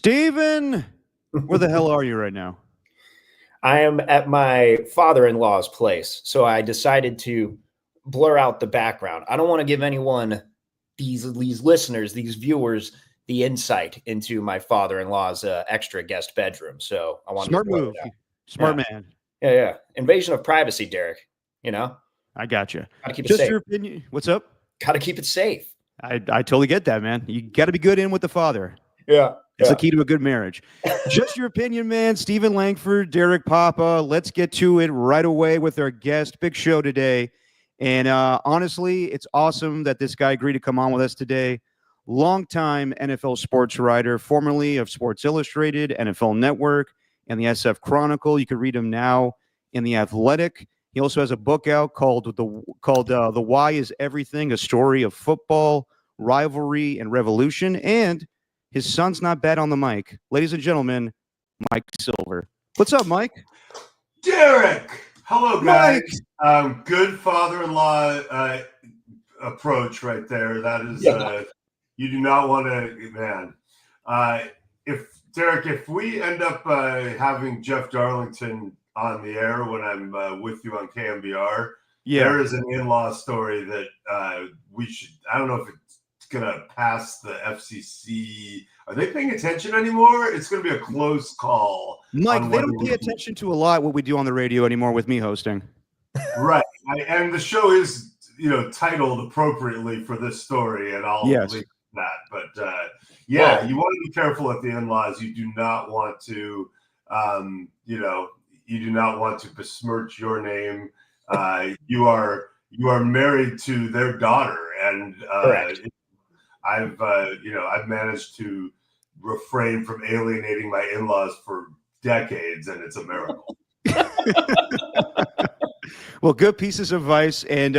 Steven, where the hell are you right now? I am at my father-in-law's place, so I decided to blur out the background. I don't want to give anyone, these listeners, these viewers, the insight into my father-in-law's extra guest bedroom. So I wanted Smart to blur move. it out. Smart Yeah. man. Yeah. Invasion of privacy, Derek. You know, I got you. gotta keep it Just safe. your opinion. What's up? Gotta keep it safe. I totally get that, man. You got to be good in with the father. Yeah. It's the key to a good marriage. Just your opinion, man. Stephen Langford, Derek Papa. Let's get to it right away with our guest. Big show today. And honestly, it's awesome that this guy agreed to come on with us today. Longtime NFL sports writer, formerly of Sports Illustrated, NFL Network, and the SF Chronicle. You can read him now in The Athletic. He also has a book out called The Why Is Everything, a story of football, rivalry, and revolution. And his son's not bad on the mic. Ladies and gentlemen, Mike Silver. What's up, Mike? Derek! Hello, guys. Good father-in-law approach right there. That is, you do not want to, man. If we end up having Jeff Darlington on the air when I'm with you on KMBR, there is an in-law story that we should, I don't know if it's going to pass the FCC. Are they paying attention anymore? It's going to be a close call. Mike, they don't pay attention to a lot what we do on the radio anymore with me hosting. Right. And the show is, titled appropriately for this story, and I'll leave that. But, you want to be careful at the in-laws. You do not want to, you do not want to besmirch your name. You are married to their daughter, and I've managed to refrain from alienating my in-laws for decades, and it's a miracle. Well, good pieces of advice. And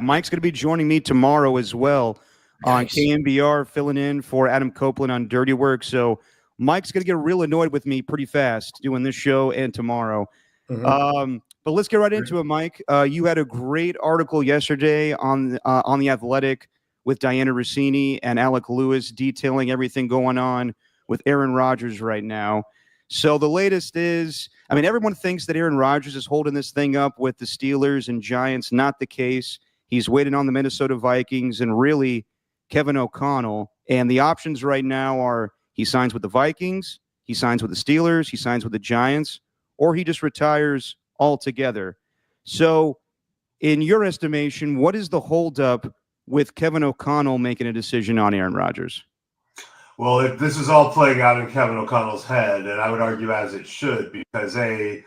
Mike's going to be joining me tomorrow as well on KMBR, filling in for Adam Copeland on Dirty Work. So Mike's going to get real annoyed with me pretty fast doing this show and tomorrow. Mm-hmm. But let's get right into it, Mike. You had a great article yesterday on The Athletic with Diana Rossini and Alec Lewis detailing everything going on with Aaron Rodgers right now. So the latest is, everyone thinks that Aaron Rodgers is holding this thing up with the Steelers and Giants. Not the case. He's waiting on the Minnesota Vikings and really Kevin O'Connell. And the options right now are he signs with the Vikings, he signs with the Steelers, he signs with the Giants, or he just retires altogether. So in your estimation, what is the holdup with Kevin O'Connell making a decision on Aaron Rodgers? Well, this is all playing out in Kevin O'Connell's head, and I would argue as it should, because he's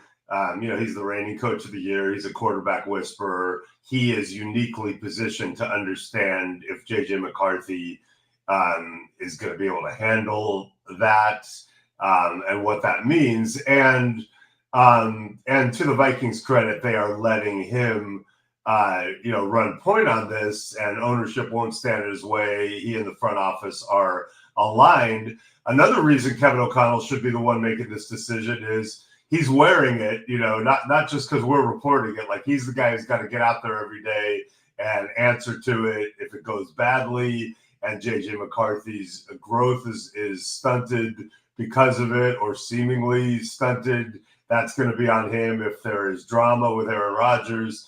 the reigning coach of the year. He's a quarterback whisperer. He is uniquely positioned to understand if JJ McCarthy is going to be able to handle that and what that means. And to the Vikings' credit, they are letting him run point on this, and ownership won't stand in his way. He and the front office are aligned. Another reason Kevin O'Connell should be the one making this decision is he's wearing it, not just because we're reporting it. Like, he's the guy who's got to get out there every day and answer to it if it goes badly, and JJ McCarthy's growth is stunted because of it, or seemingly stunted. That's going to be on him. If there is drama with Aaron Rodgers,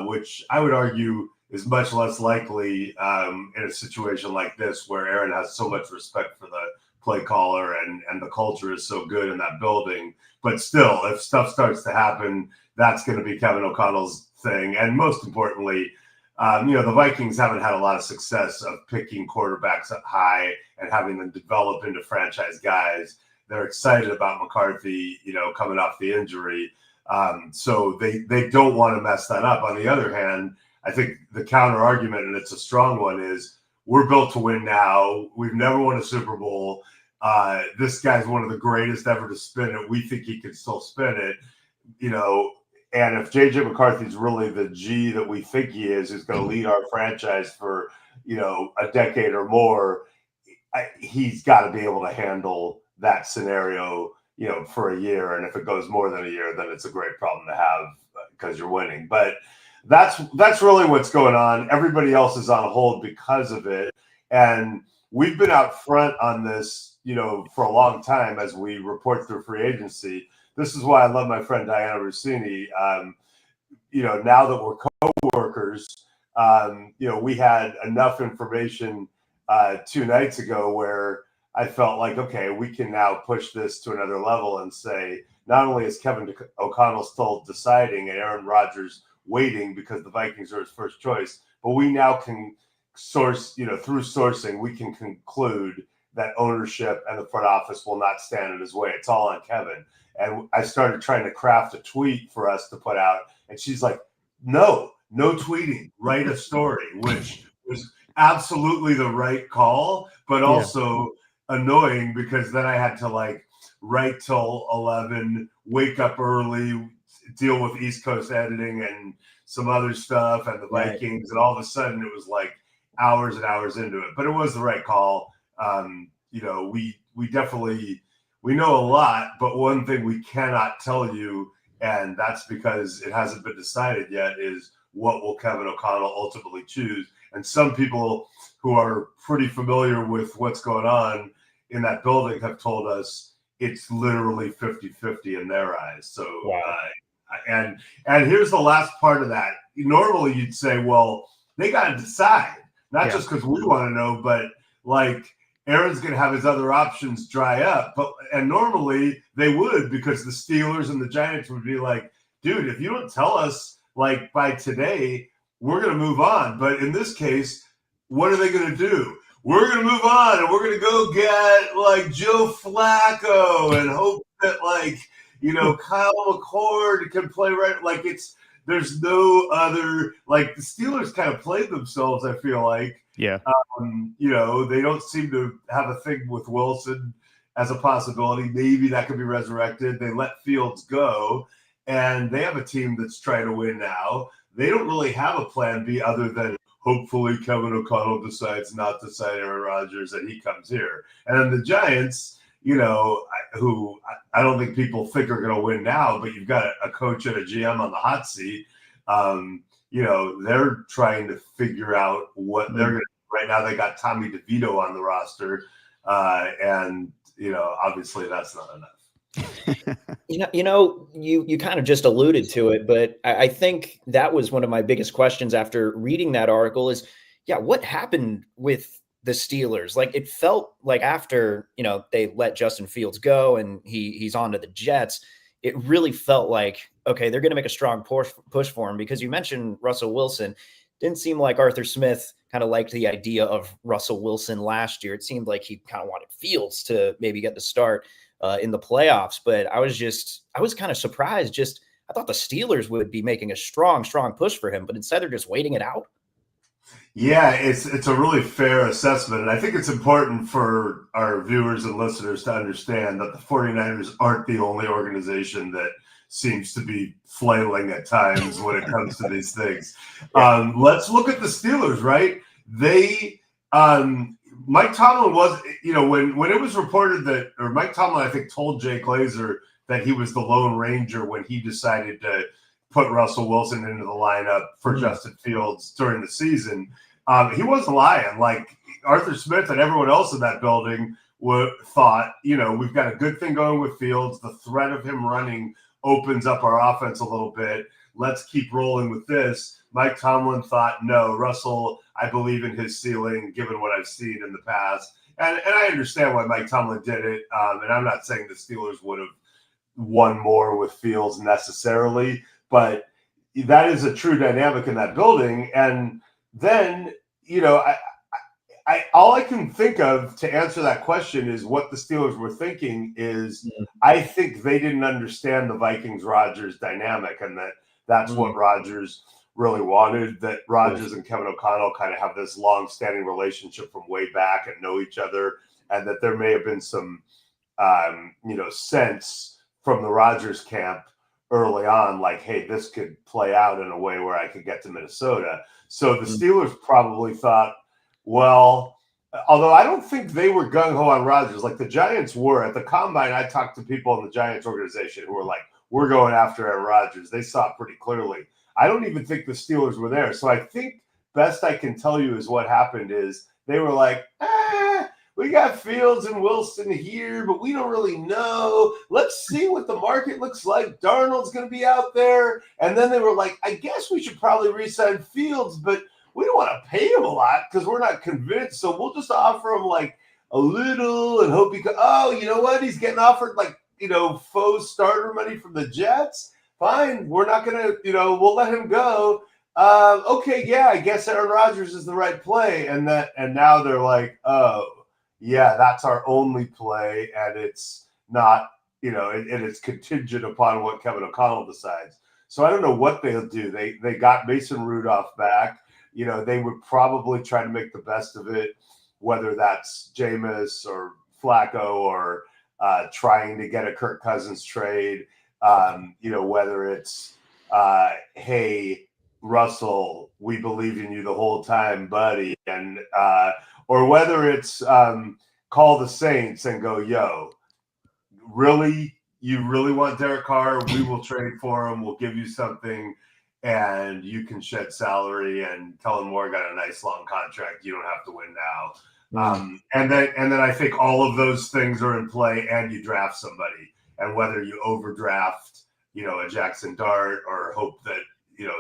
which I would argue is much less likely in a situation like this, where Aaron has so much respect for the play caller and the culture is so good in that building. But still, if stuff starts to happen, that's going to be Kevin O'Connell's thing. And most importantly, the Vikings haven't had a lot of success of picking quarterbacks up high and having them develop into franchise guys. They're excited about McCarthy, coming off the injury. So they don't want to mess that up. On the other hand, I think the counter argument, and it's a strong one, is we're built to win now. We've never won a Super Bowl. This guy's one of the greatest ever to spin it. We think he can still spin it, and if JJ McCarthy's really the G that we think he is, who's going to lead our franchise for, a decade or more, he's got to be able to handle that scenario, for a year. And if it goes more than a year, then it's a great problem to have because you're winning. But that's really what's going on. Everybody else is on hold because of it. And we've been out front on this for a long time as we report through free agency. This is why I love my friend Diana Rossini. Now that we're coworkers, we had enough information 2 nights ago where I felt like, okay, we can now push this to another level and say, not only is Kevin O'Connell still deciding and Aaron Rodgers waiting because the Vikings are his first choice, but we now can source, through sourcing, we can conclude that ownership and the front office will not stand in his way. It's all on Kevin. And I started trying to craft a tweet for us to put out. And she's like, no tweeting, write a story, which was absolutely the right call, but also annoying because then I had to write till 11, wake up early, deal with East Coast editing and some other stuff and the Vikings. And all of a sudden it was hours and hours into it, but it was the right call. We definitely, we know a lot, but one thing we cannot tell you, and that's because it hasn't been decided yet, is what will Kevin O'Connell ultimately choose. And some people who are pretty familiar with what's going on in that building have told us it's literally 50-50 in their eyes. So, and here's the last part of that. Normally you'd say, well, they got to decide, not just because we want to know, but Aaron's going to have his other options dry up. And normally they would, because the Steelers and the Giants would be like, dude, if you don't tell us by today, we're going to move on. But in this case, what are they going to do? We're going to move on and we're going to go get Joe Flacco and hope that Kyle McCord can play right. There's no other, the Steelers kind of played themselves, I feel like. Yeah. They don't seem to have a thing with Wilson as a possibility. Maybe that could be resurrected. They let Fields go, and they have a team that's trying to win now. They don't really have a plan B other than hopefully Kevin O'Connell decides not to sign Aaron Rodgers and he comes here. And then the Giants, who I don't think people think are going to win now, but you've got a coach and a GM on the hot seat. They're trying to figure out what they're going to do. Right now they got Tommy DeVito on the roster. And obviously that's not enough. You kind of just alluded to it, but I think that was one of my biggest questions after reading that article is, what happened with the Steelers? It felt like after, they let Justin Fields go and he's on to the Jets, it really felt like, okay, they're going to make a strong push for him, because you mentioned Russell Wilson. Didn't seem like Arthur Smith kind of liked the idea of Russell Wilson last year. It seemed like he kind of wanted Fields to maybe get the start in the playoffs. But I was kind of surprised. I thought the Steelers would be making a strong push for him, but instead they're just waiting it out. Yeah, it's a really fair assessment. And I think it's important for our viewers and listeners to understand that the 49ers aren't the only organization that seems to be flailing at times when it comes to these things. Let's look at the Steelers, right? They, Mike Tomlin was, when it was reported that, or Mike Tomlin, I think, told Jay Glazer that he was the Lone Ranger when he decided to put Russell Wilson into the lineup for Justin Fields during the season. He wasn't lying. Arthur Smith and everyone else in that building thought, we've got a good thing going with Fields. The threat of him running opens up our offense a little bit. Let's keep rolling with this. Mike Tomlin thought, no, Russell, I believe in his ceiling, given what I've seen in the past. And I understand why Mike Tomlin did it. And I'm not saying the Steelers would have won more with Fields necessarily, but that is a true dynamic in that building. And then, I all I can think of to answer that question is what the Steelers were thinking is I think they didn't understand the Vikings-Rodgers dynamic, and that's what Rodgers really wanted, that Rodgers and Kevin O'Connell kind of have this long-standing relationship from way back and know each other, and that there may have been some, sense from the Rodgers camp early on, hey, this could play out in a way where I could get to Minnesota. So the Steelers probably thought, well, although I don't think they were gung-ho on Rodgers, the Giants were. At the Combine, I talked to people in the Giants organization who were like, we're going after Aaron Rodgers. They saw it pretty clearly. I don't even think the Steelers were there. So I think best I can tell you is what happened is they were like, we got Fields and Wilson here, but we don't really know. Let's see what the market looks like. Darnold's going to be out there. And then they were like, I guess we should probably re-sign Fields, but we don't want to pay him a lot because we're not convinced. So we'll just offer him like a little and hope he could. Oh, you know what? He's getting offered like, faux starter money from the Jets. Fine. We're not going to, we'll let him go. Okay, yeah, I guess Aaron Rodgers is the right play. And now they're like, oh, yeah, that's our only play. And it's not, and it's contingent upon what Kevin O'Connell decides. So I don't know what they'll do. They got Mason Rudolph back. They would probably try to make the best of it, whether that's Jameis or Flacco or trying to get a Kirk Cousins trade, whether it's, hey, Russell, we believed in you the whole time, buddy, and or whether it's call the Saints and go, yo, really, you really want Derek Carr? We will trade for him. We'll give you something, and you can shed salary. And Kellen Moore got a nice long contract. You don't have to win now. And then I think all of those things are in play, and you draft somebody. And whether you overdraft, a Jackson Dart, or hope that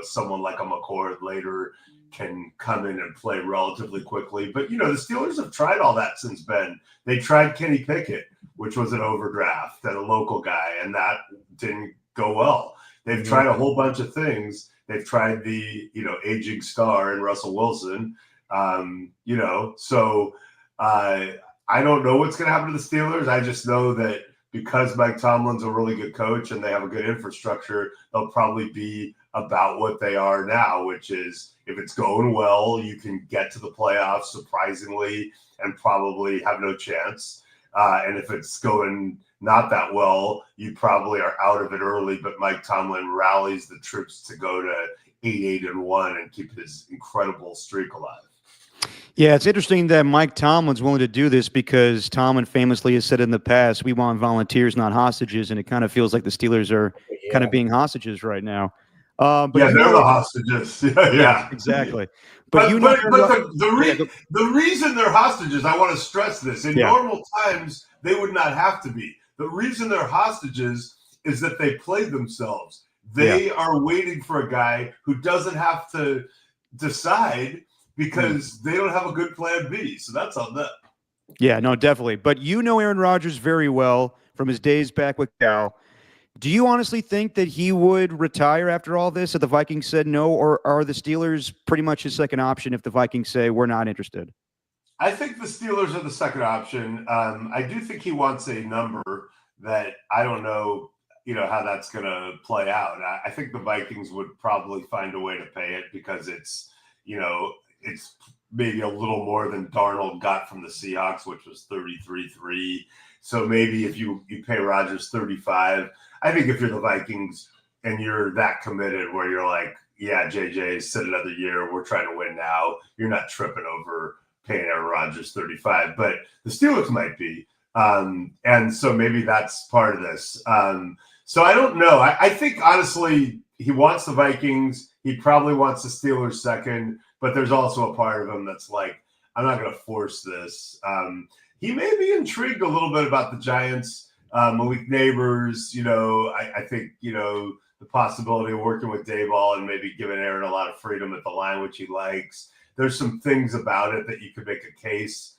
someone like a McCord later can come in and play relatively quickly. But, the Steelers have tried all that since Ben. They tried Kenny Pickett, which was an overdraft and a local guy, and that didn't go well. They've tried a whole bunch of things. They've tried the, aging star in Russell Wilson. So I don't know what's going to happen to the Steelers. I just know that because Mike Tomlin's a really good coach and they have a good infrastructure, they'll probably be about what they are now, which is if it's going well, you can get to the playoffs surprisingly and probably have no chance. And if it's going not that well, you probably are out of it early, but Mike Tomlin rallies the troops to go to 8-1 and keep his incredible streak alive. Yeah, it's interesting that Mike Tomlin's willing to do this because Tomlin famously has said in the past, we want volunteers, not hostages. And it kind of feels like the Steelers are kind of being hostages right now. But they're the hostages. Yeah, exactly. But the reason they're hostages, I want to stress this. In normal times, they would not have to be. The reason they're hostages is that they played themselves. They are waiting for a guy who doesn't have to decide because they don't have a good plan B. So that's on them. Yeah, no, definitely. But Aaron Rodgers very well from his days back with Cal. Do you honestly think that he would retire after all this if the Vikings said no, or are the Steelers pretty much his second option if the Vikings say we're not interested? I think the Steelers are the second option. I do think he wants a number that I don't know, how that's going to play out. I think the Vikings would probably find a way to pay it because it's maybe a little more than Darnold got from the Seahawks, which was 33-3. So maybe if you pay Rodgers 35, I think if you're the Vikings and you're that committed where you're like, yeah, JJ, sit another year, we're trying to win now, you're not tripping over paying Aaron Rodgers 35. But the Steelers might be. And so maybe that's part of this. So I don't know. I think, honestly, he wants the Vikings. He probably wants the Steelers second. But there's also a part of him that's like, I'm not going to force this. He may be intrigued a little bit about the Giants. Malik Neighbors, I think, the possibility of working with Dayball and maybe giving Aaron a lot of freedom at the line, which he likes. There's some things about it that you could make a case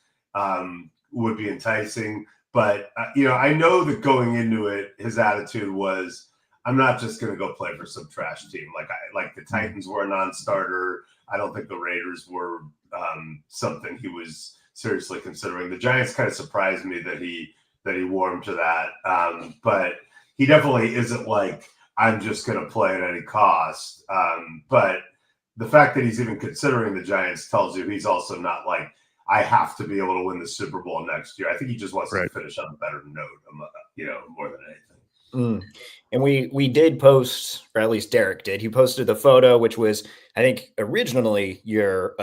would be enticing. But, I know that going into it, his attitude was, I'm not just going to go play for some trash team. Like the Titans were a non-starter. I don't think the Raiders were something he was seriously considering. The Giants kind of surprised me that he warmed to that. But he definitely isn't like, I'm just going to play at any cost. But the fact that he's even considering the Giants tells you he's also not like, I have to be able to win the Super Bowl next year. I think he just wants to finish on a better note, more than anything. And we did post, or at least Derek did. He posted the photo, which was, I think, originally your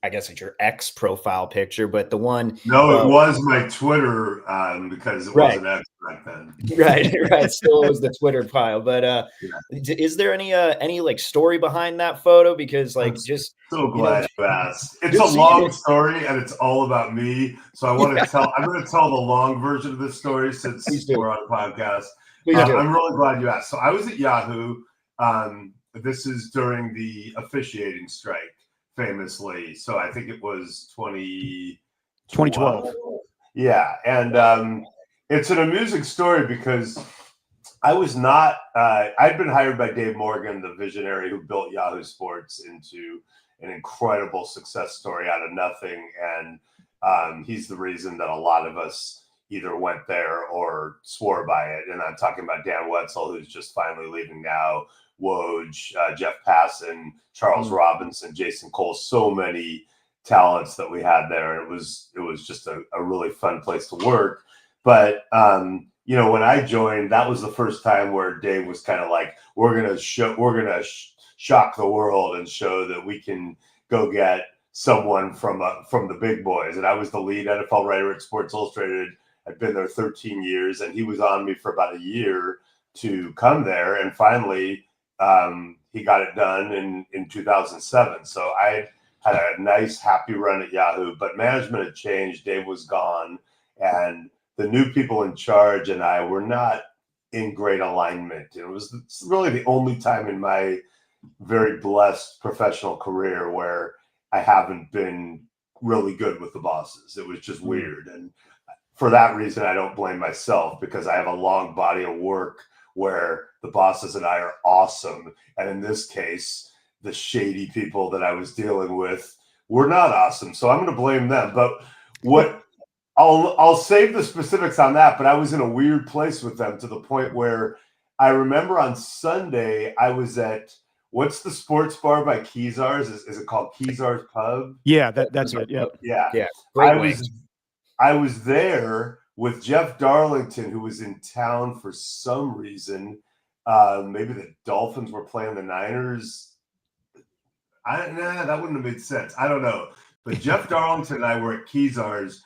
I guess it's your X profile picture, but the one. No, it was my Twitter because it Right. wasn't X back then. Right. Still was the Twitter pile, but is there any like story behind that photo? Because like I'm just so glad you asked. It's a just seeing long it. story and it's all about me. So I want to tell. I'm going to tell the long version of this story Please since do. we're on a podcast. Please do. I'm really glad you asked. So I was at Yahoo. This is during the officiating strike, famously. So I think it was 2012. Yeah, and it's an amusing story because I was not. I'd been hired by Dave Morgan, the visionary who built Yahoo Sports into an incredible success story out of nothing, and he's the reason that a lot of us either went there or swore by it. And I'm talking about Dan Wetzel, who's just finally leaving now, Woj, Jeff Passan, Charles Robinson, Jason Cole, so many talents that we had there. And it was just a really fun place to work. But when I joined, that was the first time where Dave was kind of like, we're gonna shock the world and show that we can go get someone from the big boys. And I was the lead NFL writer at Sports Illustrated. I'd been there 13 years, and he was on me for about a year to come there. And finally, he got it done in 2007. So I had a nice, happy run at Yahoo, but management had changed. Dave was gone, and the new people in charge and I were not in great alignment. It was really the only time in my very blessed professional career where I haven't been really good with the bosses. It was just weird. And for that reason, I don't blame myself, because I have a long body of work where the bosses and I are awesome. And in this case, the shady people that I was dealing with were not awesome. So I'm going to blame them. But I'll save the specifics on that, but I was in a weird place with them to the point where I remember on Sunday I was at, what's the sports bar by Kezar's? Is it called Kezar's Pub? Yeah, that's it. Yeah. Yeah. Great I was there with Jeff Darlington, who was in town for some reason. Maybe the Dolphins were playing the Niners. That wouldn't have made sense. I don't know. But Jeff Darlington and I were at Kezar's.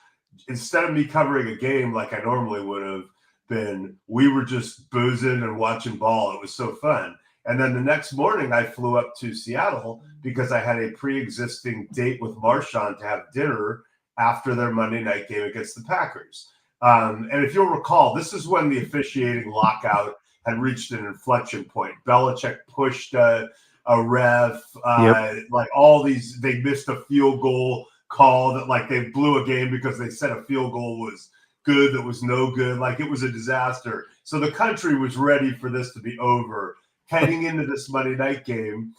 Instead of me covering a game like I normally would have been, we were just boozing and watching ball. It was so fun. And then the next morning, I flew up to Seattle because I had a pre-existing date with Marshawn to have dinner after their Monday night game against the Packers. And if you'll recall, this is when the officiating lockout had reached an inflection point. Belichick pushed a ref, like all these, they missed a field goal call that like they blew a game because they said a field goal was good that was no good. Like it was a disaster. So the country was ready for this to be over heading into this Monday night game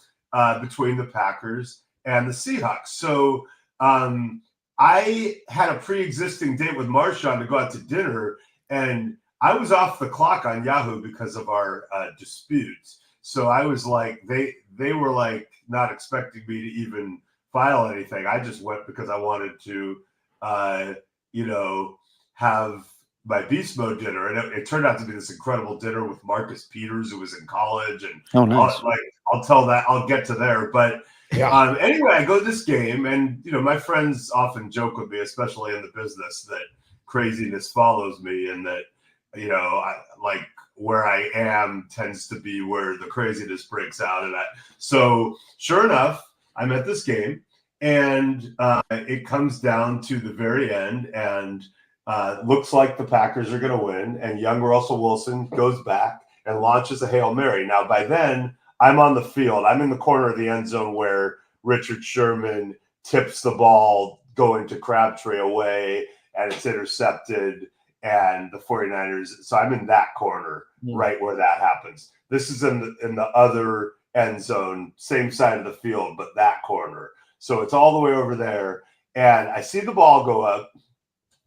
between the Packers and the Seahawks. So I had a pre-existing date with Marshawn to go out to dinner, and I was off the clock on Yahoo because of our disputes. So I was like, they were like not expecting me to even file anything. I just went because I wanted to, have my Beast Mode dinner. And it turned out to be this incredible dinner with Marcus Peters, who was in college. And nice. I'll tell that, I'll get to there. But anyway, I go to this game, and, my friends often joke with me, especially in the business, that craziness follows me, and that, I like where I am tends to be where the craziness breaks out. And so sure enough, I'm at this game, and it comes down to the very end, and looks like the Packers are going to win. And young Russell Wilson goes back and launches a Hail Mary. Now, by then, I'm on the field. I'm in the corner of the end zone where Richard Sherman tips the ball going to Crabtree away, and it's intercepted, and the 49ers. So I'm in that corner, right where that happens. This is in the other end zone, same side of the field, but that corner. So it's all the way over there. And I see the ball go up.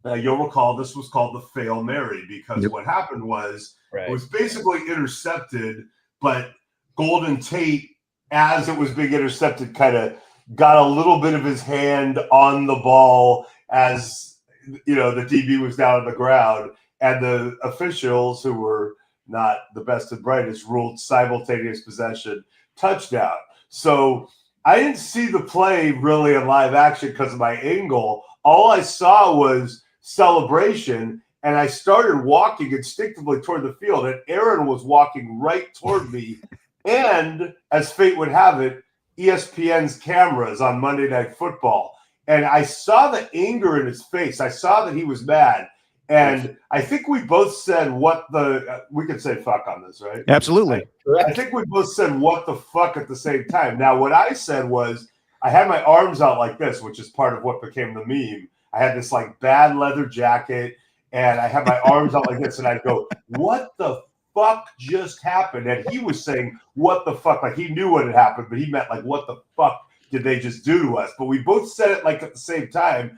You'll recall this was called the Fail Mary, because what happened was it was basically intercepted, but Golden Tate, as it was being intercepted, kind of got a little bit of his hand on the ball as, the DB was down on the ground, and the officials, who were not the best and brightest, ruled simultaneous possession touchdown. So I didn't see the play really in live action because of my angle. All I saw was celebration, and I started walking instinctively toward the field, and Aaron was walking right toward me. And as fate would have it, ESPN's cameras on Monday Night Football. And I saw the anger in his face. I saw that he was mad. And I think we both said we could say fuck on this, right? Absolutely. I think we both said what the fuck at the same time. Now, what I said was I had my arms out like this, which is part of what became the meme. I had this like bad leather jacket and I had my arms out like this. And I'd go, what the fuck just happened? And he was saying, what the fuck? Like he knew what had happened, but he meant like, what the fuck did they just do to us? But we both said it like at the same time.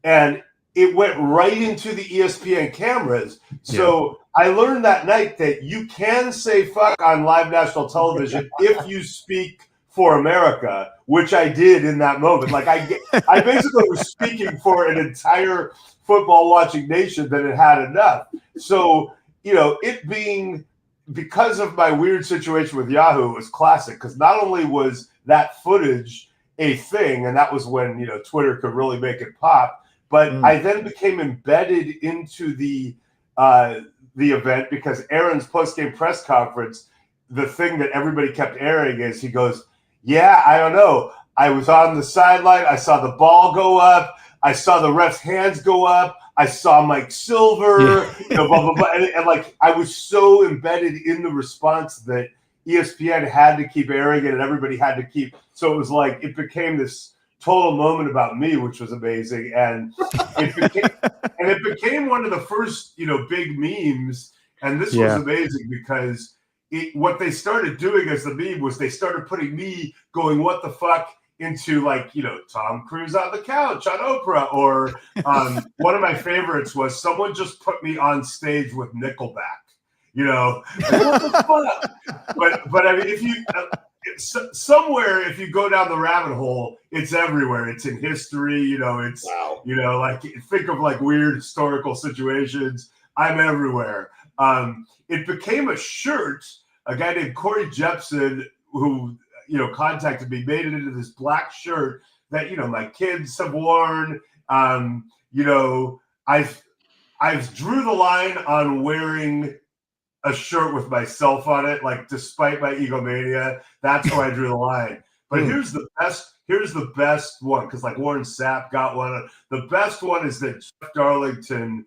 And it went right into the ESPN cameras. So I learned that night that you can say fuck on live national television if you speak for America, which I did in that moment. Like I basically was speaking for an entire football watching nation that had had enough. So, it being because of my weird situation with Yahoo, it was classic because not only was that footage a thing, and that was when, Twitter could really make it pop, but I then became embedded into the event because Aaron's post-game press conference, the thing that everybody kept airing is he goes, yeah, I don't know. I was on the sideline. I saw the ball go up. I saw the ref's hands go up. I saw Mike Silver, blah, blah, blah. And like I was so embedded in the response that ESPN had to keep airing it and everybody had to keep. So it was like it became this total moment about me, which was amazing. And it became one of the first, big memes. And this was amazing because what they started doing as the meme was they started putting me going, what the fuck, into like, Tom Cruise on the couch on Oprah. Or one of my favorites was someone just put me on stage with Nickelback, like, what the fuck? But I mean, if you... somewhere, if you go down the rabbit hole, it's everywhere. It's in history, it's, like think of like weird historical situations. I'm everywhere. It became a shirt. A guy named Corey Jepson, who, contacted me, made it into this black shirt that, my kids have worn. I've drew the line on wearing a shirt with myself on it, like despite my egomania, that's where I drew the line. But here's the best one, because like Warren Sapp got one. The best one is that Jeff Darlington,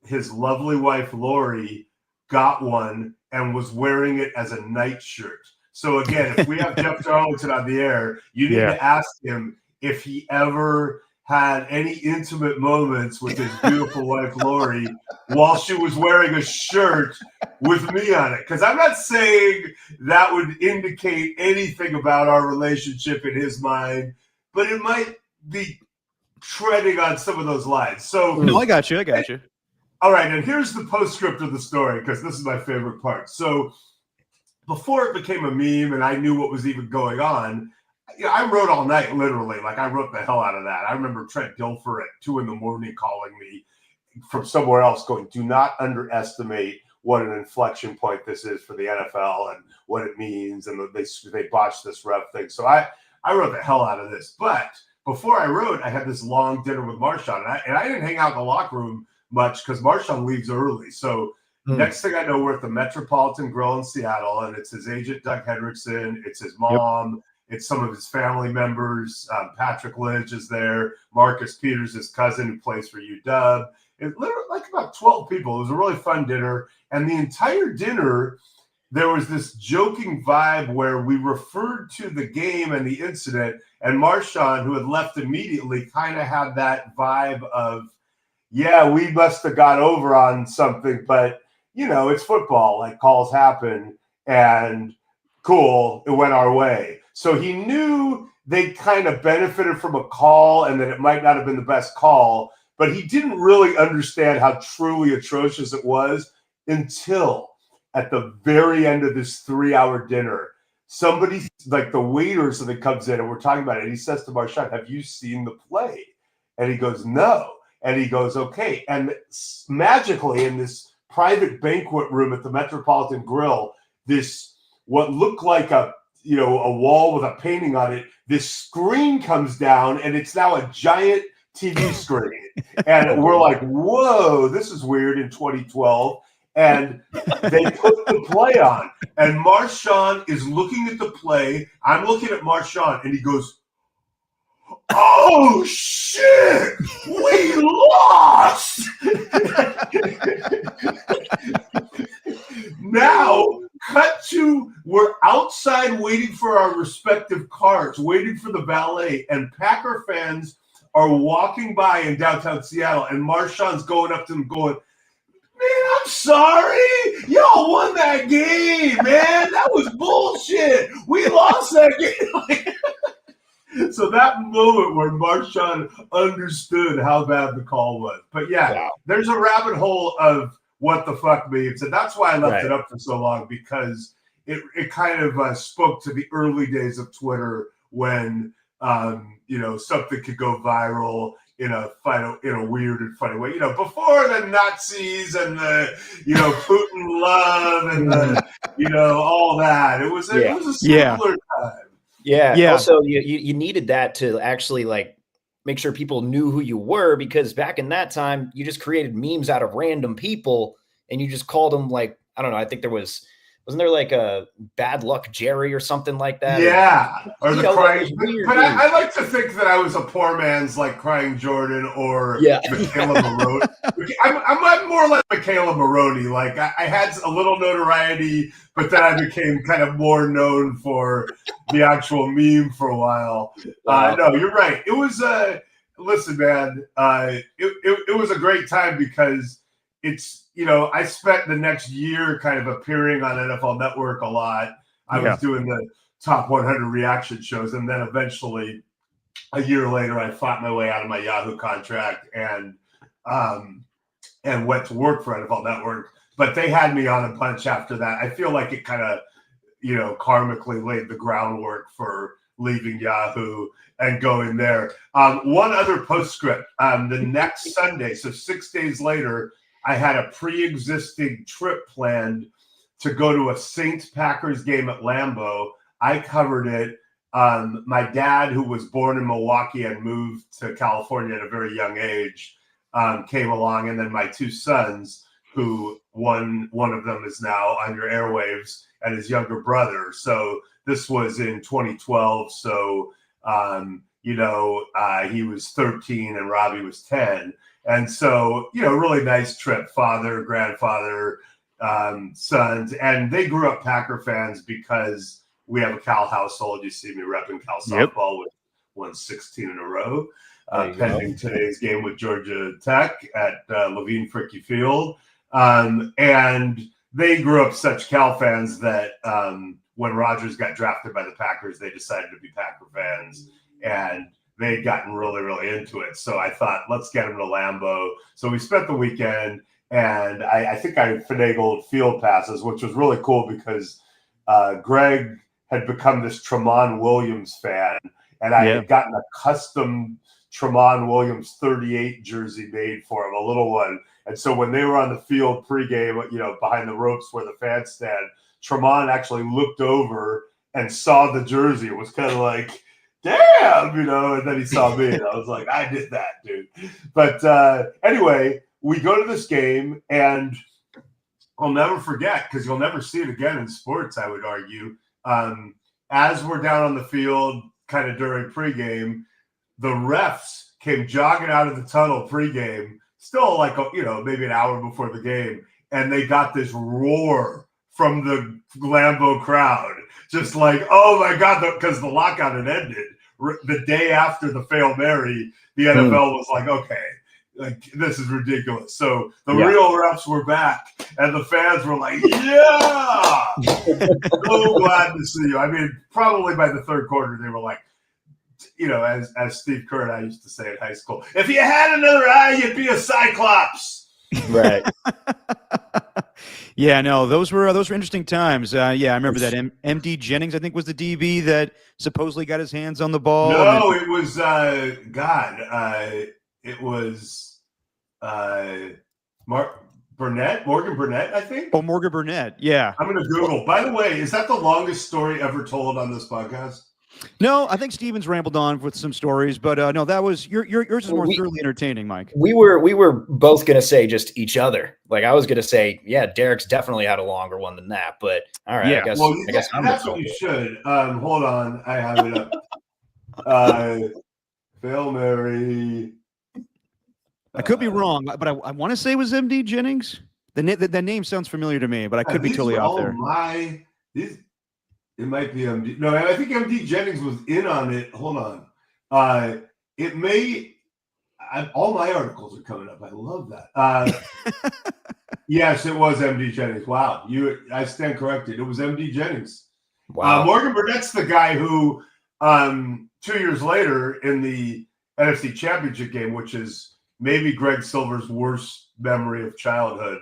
his lovely wife Lori, got one and was wearing it as a night shirt. So again, if we have Jeff Darlington on the air, you need to ask him if he ever had any intimate moments with his beautiful wife, Lori, while she was wearing a shirt with me on it. Because I'm not saying that would indicate anything about our relationship in his mind, but it might be treading on some of those lines. So no, I got you. All right, and here's the postscript of the story, because this is my favorite part. So before it became a meme and I knew what was even going on, I wrote all night, literally. Like, I wrote the hell out of that. I remember Trent Dilfer at 2 a.m. calling me from somewhere else going, do not underestimate what an inflection point this is for the NFL and what it means. And they botched this ref thing. So I wrote the hell out of this. But before I wrote, I had this long dinner with Marshawn. And I didn't hang out in the locker room much because Marshawn leaves early. So next thing I know, we're at the Metropolitan Grill in Seattle. And it's his agent, Doug Hendrickson. It's his mom. Yep. It's some of his family members. Patrick Lynch is there. Marcus Peters, his cousin, who plays for UW. It literally like about 12 people. It was a really fun dinner. And the entire dinner, there was this joking vibe where we referred to the game and the incident. And Marshawn, who had left immediately, kind of had that vibe of, yeah, we must have got over on something. But, it's football. Like, calls happen. And cool, it went our way. So he knew they kind of benefited from a call and that it might not have been the best call, but he didn't really understand how truly atrocious it was until at the very end of this 3-hour dinner, somebody, like the waiter, so that comes in and we're talking about it. And he says to Marshawn, have you seen the play? And he goes, no. And he goes, okay. And magically in this private banquet room at the Metropolitan Grill, this, what looked like a a wall with a painting on it. This screen comes down, and it's now a giant TV screen. And we're like, whoa, this is weird in 2012. And they put the play on. And Marshawn is looking at the play. I'm looking at Marshawn, and he goes, oh, shit, we lost. Now, cut to, we're outside waiting for our respective cars, waiting for the valet, and Packer fans are walking by in downtown Seattle, and Marshawn's going up to them going, man, I'm sorry. Y'all won that game, man. That was bullshit. We lost that game. So that moment where Marshawn understood how bad the call was. But yeah, there's a rabbit hole of what the fuck means. And that's why I left it up for so long, because it kind of spoke to the early days of Twitter when, something could go viral in a weird and funny way. Before the Nazis and the, Putin love and the, all that. It was a simpler time. Yeah. Also, you needed that to actually make sure people knew who you were, because back in that time, you just created memes out of random people and you just called them I don't know. I think wasn't there a Bad Luck Jerry or something like that? Yeah. Or the crying. But I like to think that I was a poor man's Crying Jordan or Michaela Maroney. I'm more like Michaela Maroney. I had a little notoriety, but then I became kind of more known for the actual meme for a while. No, you're right. It was listen, man, it was a great time because it's, I spent the next year kind of appearing on NFL Network a lot. I was doing the top 100 reaction shows. And then eventually a year later, I fought my way out of my Yahoo contract and went to work for NFL Network. But they had me on a bunch after that. I feel like it kind of, karmically laid the groundwork for leaving Yahoo and going there. One other postscript. The next Sunday, so 6 days later, I had a pre-existing trip planned to go to a Saints Packers game at Lambeau. I covered it. My dad, who was born in Milwaukee and moved to California at a very young age, came along. And then my two sons, who one of them is now on your airwaves, and his younger brother. So this was in 2012. So, he was 13 and Robbie was 10. And so, really nice trip, father, grandfather, sons. And they grew up Packer fans because we have a Cal household. You see me repping Cal softball with 116 in a row, pending today's game with Georgia Tech at Levine Fricky Field. And they grew up such Cal fans that when Rodgers got drafted by the Packers, they decided to be Packer fans. And they'd gotten really, really into it. So I thought, let's get them to Lambeau. So we spent the weekend, and I think I finagled field passes, which was really cool because Greg had become this Tramon Williams fan, and I had gotten a custom Tramon Williams 38 jersey made for him, a little one. And so when they were on the field pregame, behind the ropes where the fans stand, Tramon actually looked over and saw the jersey. It was kind of like, damn, and then he saw me, and I was like, I did that, dude. But anyway, we go to this game, and I'll never forget, because you'll never see it again in sports, I would argue. As we're down on the field, kind of during pregame, the refs came jogging out of the tunnel pregame, still maybe an hour before the game, and they got this roar from the Lambeau crowd, just oh my God, because the lockout had ended. The day after the Hail Mary, the NFL was like, okay, this is ridiculous. So the real refs were back, and the fans were like, yeah, so glad to see you. I mean, probably by the third quarter, they were like, as Steve Kerr and I used to say in high school, if you had another eye, you'd be a Cyclops. Right. Yeah, no, those were interesting times. I remember that MD Jennings, I think, was the DB that supposedly got his hands on the ball. No, it was it was Morgan Burnett, I think. Oh, Morgan Burnett. Yeah. I'm going to Google. By the way, is that the longest story ever told on this podcast? No, I think Steven's rambled on with some stories, but no, that was yours is more thoroughly entertaining, Mike. We were both gonna say just each other. Like I was gonna say, yeah, Derek's definitely had a longer one than that. But all right, Yeah. I guess that's what you should. Hold on, I have it up. Hail Mary. I could be wrong, but I want to say it was MD Jennings. The name sounds familiar to me, but I could be totally out there. It might be MD. No, I think MD Jennings was in on it. Hold on. It may. All my articles are coming up. I love that. Yes, it was MD Jennings. Wow, I stand corrected. It was MD Jennings. Wow. Morgan Burnett's the guy who 2 years later in the NFC Championship game, which is maybe Greg Silver's worst memory of childhood.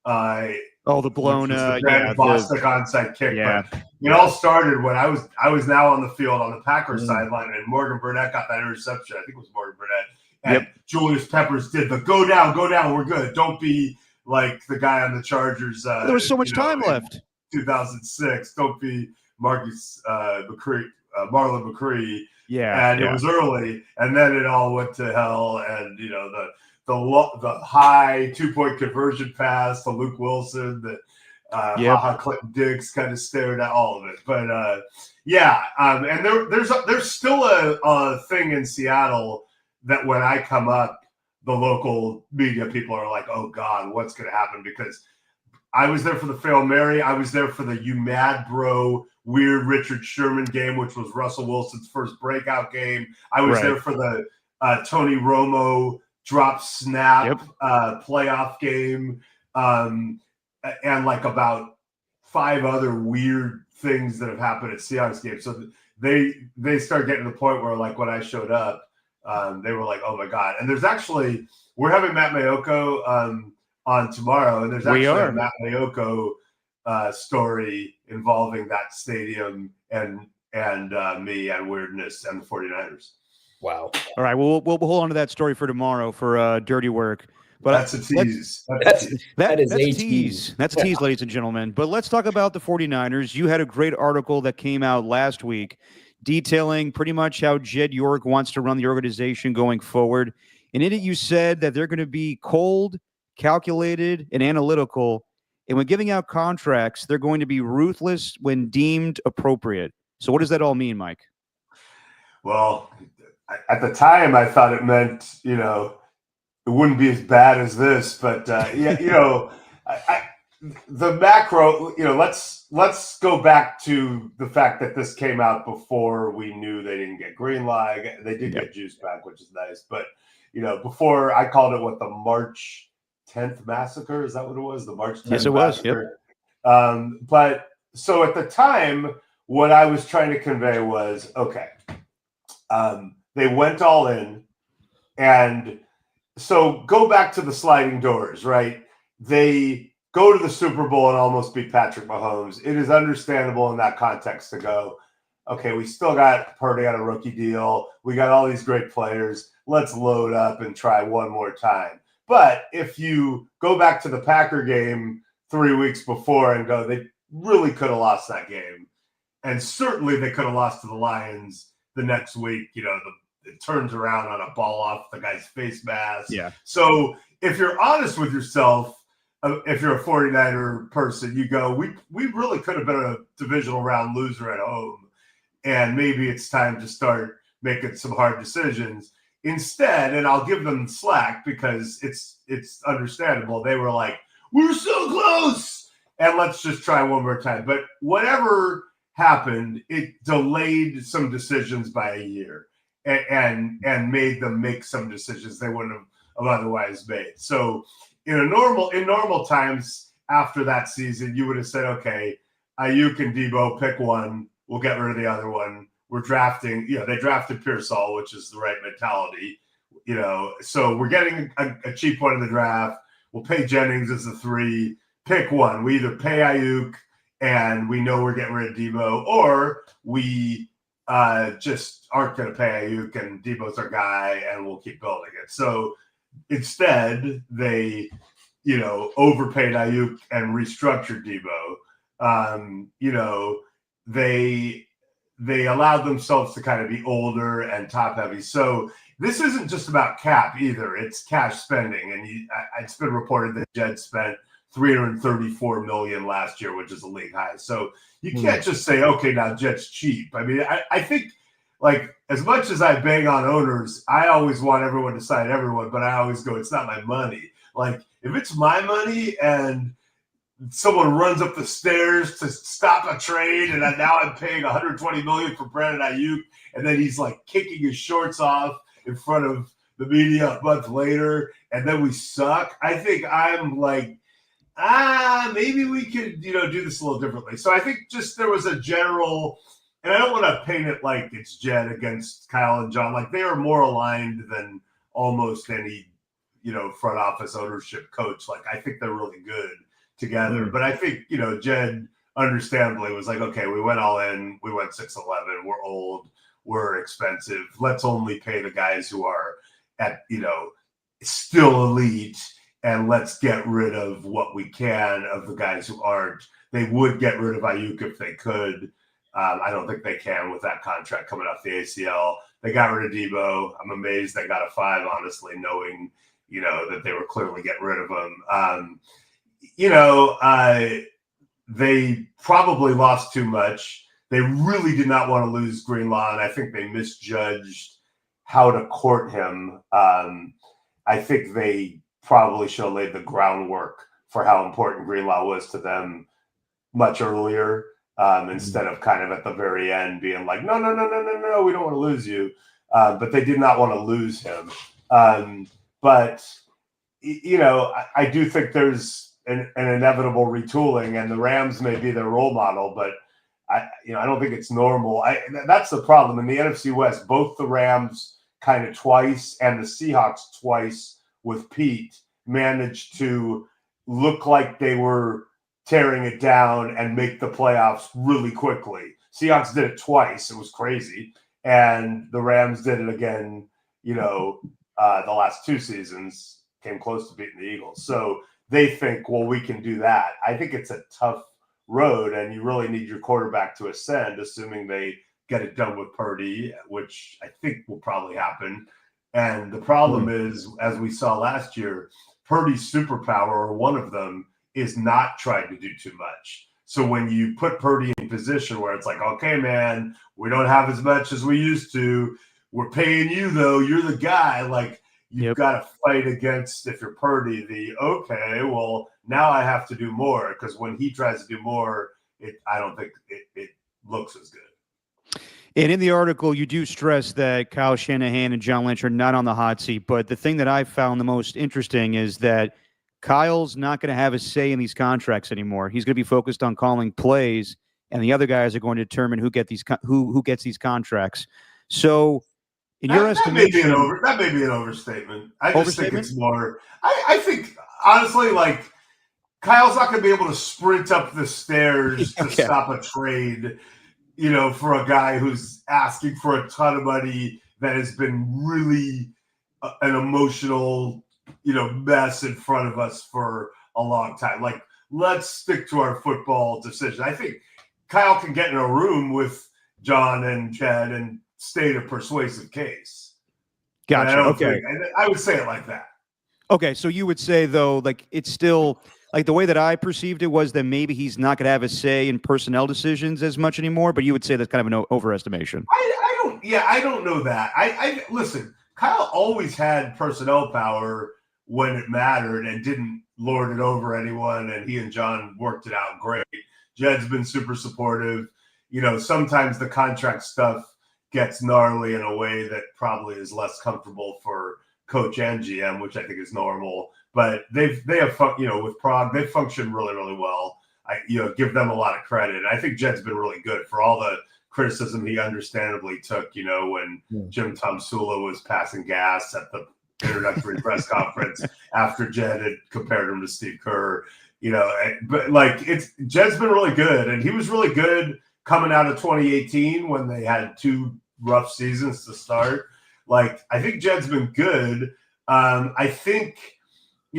The blown Bostic onside kick. Yeah. But it all started when I was now on the field on the Packers sideline, and Morgan Burnett got that interception. I think it was Morgan Burnett. And Julius Peppers did the go down, we're good. Don't be like the guy on the Chargers. There was so much time left. 2006. Don't be Marlon McCree. Yeah. And it was early, and then it all went to hell. And the high 2-point conversion pass to Luke Wilson that Clinton Diggs kind of stared at all of it. But and there's still a thing in Seattle that when I come up, the local media people are like, oh God, what's going to happen? Because I was there for the Hail Mary. I was there for the You Mad Bro weird Richard Sherman game, which was Russell Wilson's first breakout game. I was there for the Tony Romo drop snap playoff game, and like about 5 other weird things that have happened at Seahawks games. So they start getting to the point where, like, when I showed up, they were like, oh my God. And we're having Matt Mayoko on tomorrow, and there's actually a Matt Mayoko story involving that stadium and me and weirdness and the 49ers. Wow. All right. We'll hold on to that story for tomorrow for Dirty Work. But that's a tease. That's a tease. That's a tease, ladies and gentlemen. But let's talk about the 49ers. You had a great article that came out last week detailing pretty much how Jed York wants to run the organization going forward. And in it, you said that they're going to be cold, calculated, and analytical. And when giving out contracts, they're going to be ruthless when deemed appropriate. So what does that all mean, Mike? Well, at the time, I thought it meant, it wouldn't be as bad as this. But, the macro, let's go back to the fact that this came out before we knew they didn't get green light. They did get juice back, which is nice. But, before I called it the March 10th massacre. Is that what it was? The March 10th Yes, it massacre. was. Yep. But so at the time, what I was trying to convey was, okay, they went all in. And so go back to the sliding doors, right? They go to the Super Bowl and almost beat Patrick Mahomes. It is understandable in that context to go, okay, we still got Purdy on a rookie deal. We got all these great players. Let's load up and try one more time. But if you go back to the Packer game 3 weeks before and go, they really could have lost that game. And certainly they could have lost to the Lions the next week. It turns around on a ball off the guy's face mask. Yeah. So if you're honest with yourself, if you're a 49er person, you go, we really could have been a divisional round loser at home. And maybe it's time to start making some hard decisions. Instead, and I'll give them slack because it's understandable. They were like, we're so close, and let's just try one more time. But whatever happened, it delayed some decisions by a year and made them make some decisions they wouldn't have otherwise made. So in normal times after that season, you would have said, okay, Ayuk and Debo, pick one. We'll get rid of the other one. We're drafting, they drafted Pearsall, which is the right mentality, so we're getting a cheap one in the draft. We'll pay Jennings as the 3, pick one. We either pay Ayuk and we know we're getting rid of Debo, or we just aren't going to pay Ayuk and Debo's our guy and we'll keep building it. So instead they overpaid Ayuk and restructured Debo. They allowed themselves to kind of be older and top heavy. So this isn't just about cap either. It's cash spending. And it's been reported that Jed spent $334 million last year, which is a league high. So you can't just say, okay, now Jed's cheap. I mean, I think, like, as much as I bang on owners, I always want everyone to sign everyone, but I always go, it's not my money. Like, if it's my money and someone runs up the stairs to stop a trade, and now I'm paying $120 million for Brandon Ayuk, and then he's like kicking his shorts off in front of the media a month later, and then we suck. I think I'm like, maybe we could, do this a little differently. So I think just there was a general, and I don't want to paint it like it's Jed against Kyle and John. Like, they are more aligned than almost any, front office ownership coach. Like, I think they're really good together. But I think, Jed understandably was like, okay, we went all in. We went 6'11". We're old. We're expensive. Let's only pay the guys who are at, still elite. And let's get rid of what we can of the guys who aren't. They would get rid of Ayuk if they could. I don't think they can with that contract coming off the ACL. They got rid of Debo. I'm amazed they got a 5, honestly, knowing, that they were clearly getting rid of him. They probably lost too much. They really did not want to lose Greenlaw, and I think they misjudged how to court him. I think they probably should have laid the groundwork for how important Greenlaw was to them much earlier, instead of kind of at the very end being like, no, we don't want to lose you. But they did not want to lose him. But I do think there's an inevitable retooling, and the Rams may be their role model, but I don't think it's normal. That's the problem in the NFC West. Both the Rams kind of twice and the Seahawks twice with Pete managed to look like they were tearing it down and make the playoffs really quickly. Seahawks did it twice. It was crazy. And the Rams did it again, the last 2 seasons, came close to beating the Eagles. So they think, well, we can do that. I think it's a tough road, and you really need your quarterback to ascend, assuming they get it done with Purdy, which I think will probably happen. And the problem is, as we saw last year, Purdy's superpower, or one of them, is not trying to do too much. So when you put Purdy in a position where it's like, okay, man, we don't have as much as we used to. We're paying you, though. You're the guy. Like, you've got to fight against, if you're Purdy, okay, well, now I have to do more, because when he tries to do more, I don't think it looks as good. And in the article, you do stress that Kyle Shanahan and John Lynch are not on the hot seat. But the thing that I found the most interesting is that Kyle's not going to have a say in these contracts anymore. He's going to be focused on calling plays, and the other guys are going to determine who gets these contracts. So, in your estimation, that may be an overstatement. I just think it's more. I think, honestly, like, Kyle's not going to be able to sprint up the stairs to stop a trade, for a guy who's asking for a ton of money that has been really an emotional, mess in front of us for a long time. Like, let's stick to our football decision. I think Kyle can get in a room with John and Jed and state a persuasive case. Gotcha. Okay. I would say it like that. Okay. So you would say, though, like, it's still, like, the way that I perceived it was that maybe he's not going to have a say in personnel decisions as much anymore, but you would say that's kind of an overestimation. I don't know that. I listen, Kyle always had personnel power when it mattered and didn't lord it over anyone, and he and John worked it out great. Jed's been super supportive. Sometimes the contract stuff gets gnarly in a way that probably is less comfortable for coach and GM, which I think is normal. But they have with Prague, they've functioned really, really well. I give them a lot of credit. And I think Jed's been really good for all the criticism he understandably took, when Jim Tomsula was passing gas at the introductory press conference after Jed had compared him to Steve Kerr. But like, Jed's been really good, and he was really good coming out of 2018 when they had 2 rough seasons to start. Like, I think Jed's been good. I think,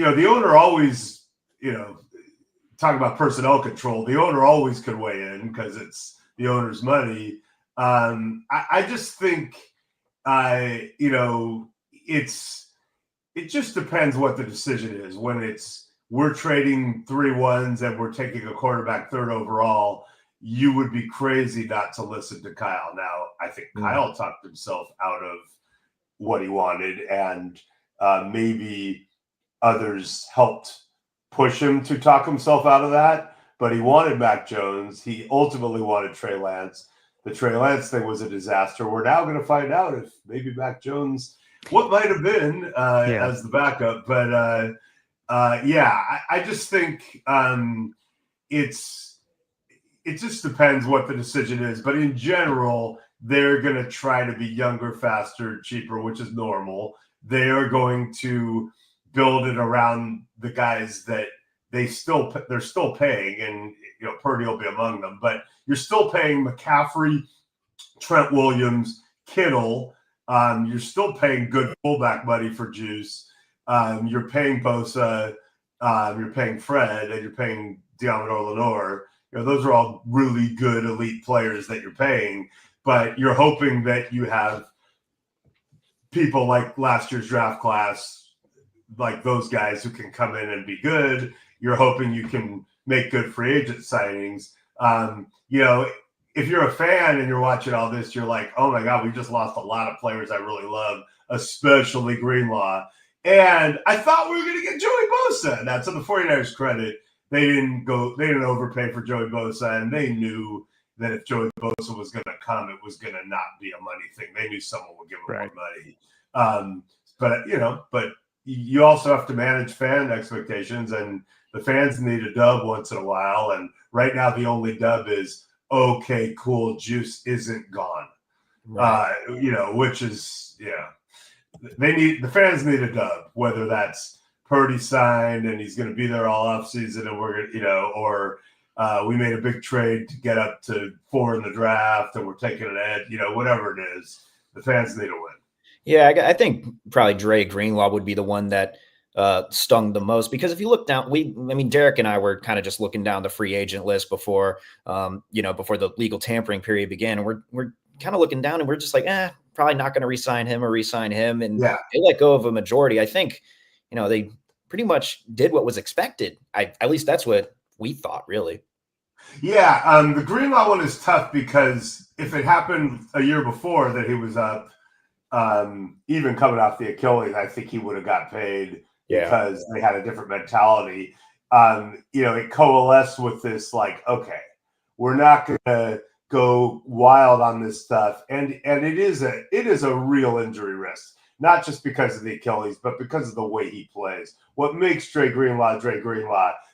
the owner always, talking about personnel control, the owner always could weigh in because it's the owner's money. I just think, it just depends what the decision is. When we're trading 3 1s and we're taking a quarterback 3rd overall, you would be crazy not to listen to Kyle. Now, I think Kyle talked himself out of what he wanted, and maybe others helped push him to talk himself out of that. But he wanted Mac Jones. He ultimately wanted Trey Lance. The Trey Lance thing was a disaster. We're now going to find out if maybe Mac Jones, what might have been as the backup. But I just think it just depends what the decision is. But in general, they're going to try to be younger, faster, cheaper, which is normal. They are going to build it around the guys that they're still paying, and Purdy will be among them. But you're still paying McCaffrey, Trent Williams, Kittle. You're still paying good fullback money for Juice. You're paying Bosa. You're paying Fred, and you're paying Deommodore Lenoir. Those are all really good elite players that you're paying, but you're hoping that you have people like last year's draft class, like those guys who can come in and be good. You're hoping you can make good free agent signings. If you're a fan and you're watching all this, you're like, oh my God, we just lost a lot of players I really love, especially Greenlaw. And I thought we were going to get Joey Bosa. Now, to the 49ers credit, they didn't overpay for Joey Bosa, and they knew that if Joey Bosa was going to come, it was going to not be a money thing. They knew someone would give him more money. But you also have to manage fan expectations, and the fans need a dub once in a while. And right now, the only dub is, okay, cool, Juice isn't gone. Right. Which is, the fans need a dub, whether that's Purdy signed and he's going to be there all offseason, and we're or we made a big trade to get up to 4 in the draft and we're taking an edge, whatever it is, the fans need a win. Yeah, I think probably Dre Greenlaw would be the one that stung the most, because if you look down, Derek and I were kind of just looking down the free agent list before the legal tampering period began, and we're kind of looking down and we're just like, probably not going to re-sign him. And they let go of a majority. I think, they pretty much did what was expected. At least that's what we thought, really. Yeah, the Greenlaw one is tough because if it happened a year before that he was up, even coming off the Achilles, I think he would have got paid because they had a different mentality. It coalesced with this, like, okay, we're not going to go wild on this stuff, and it is a real injury risk. Not just because of the Achilles, but because of the way he plays. What makes Dre Greenlaw,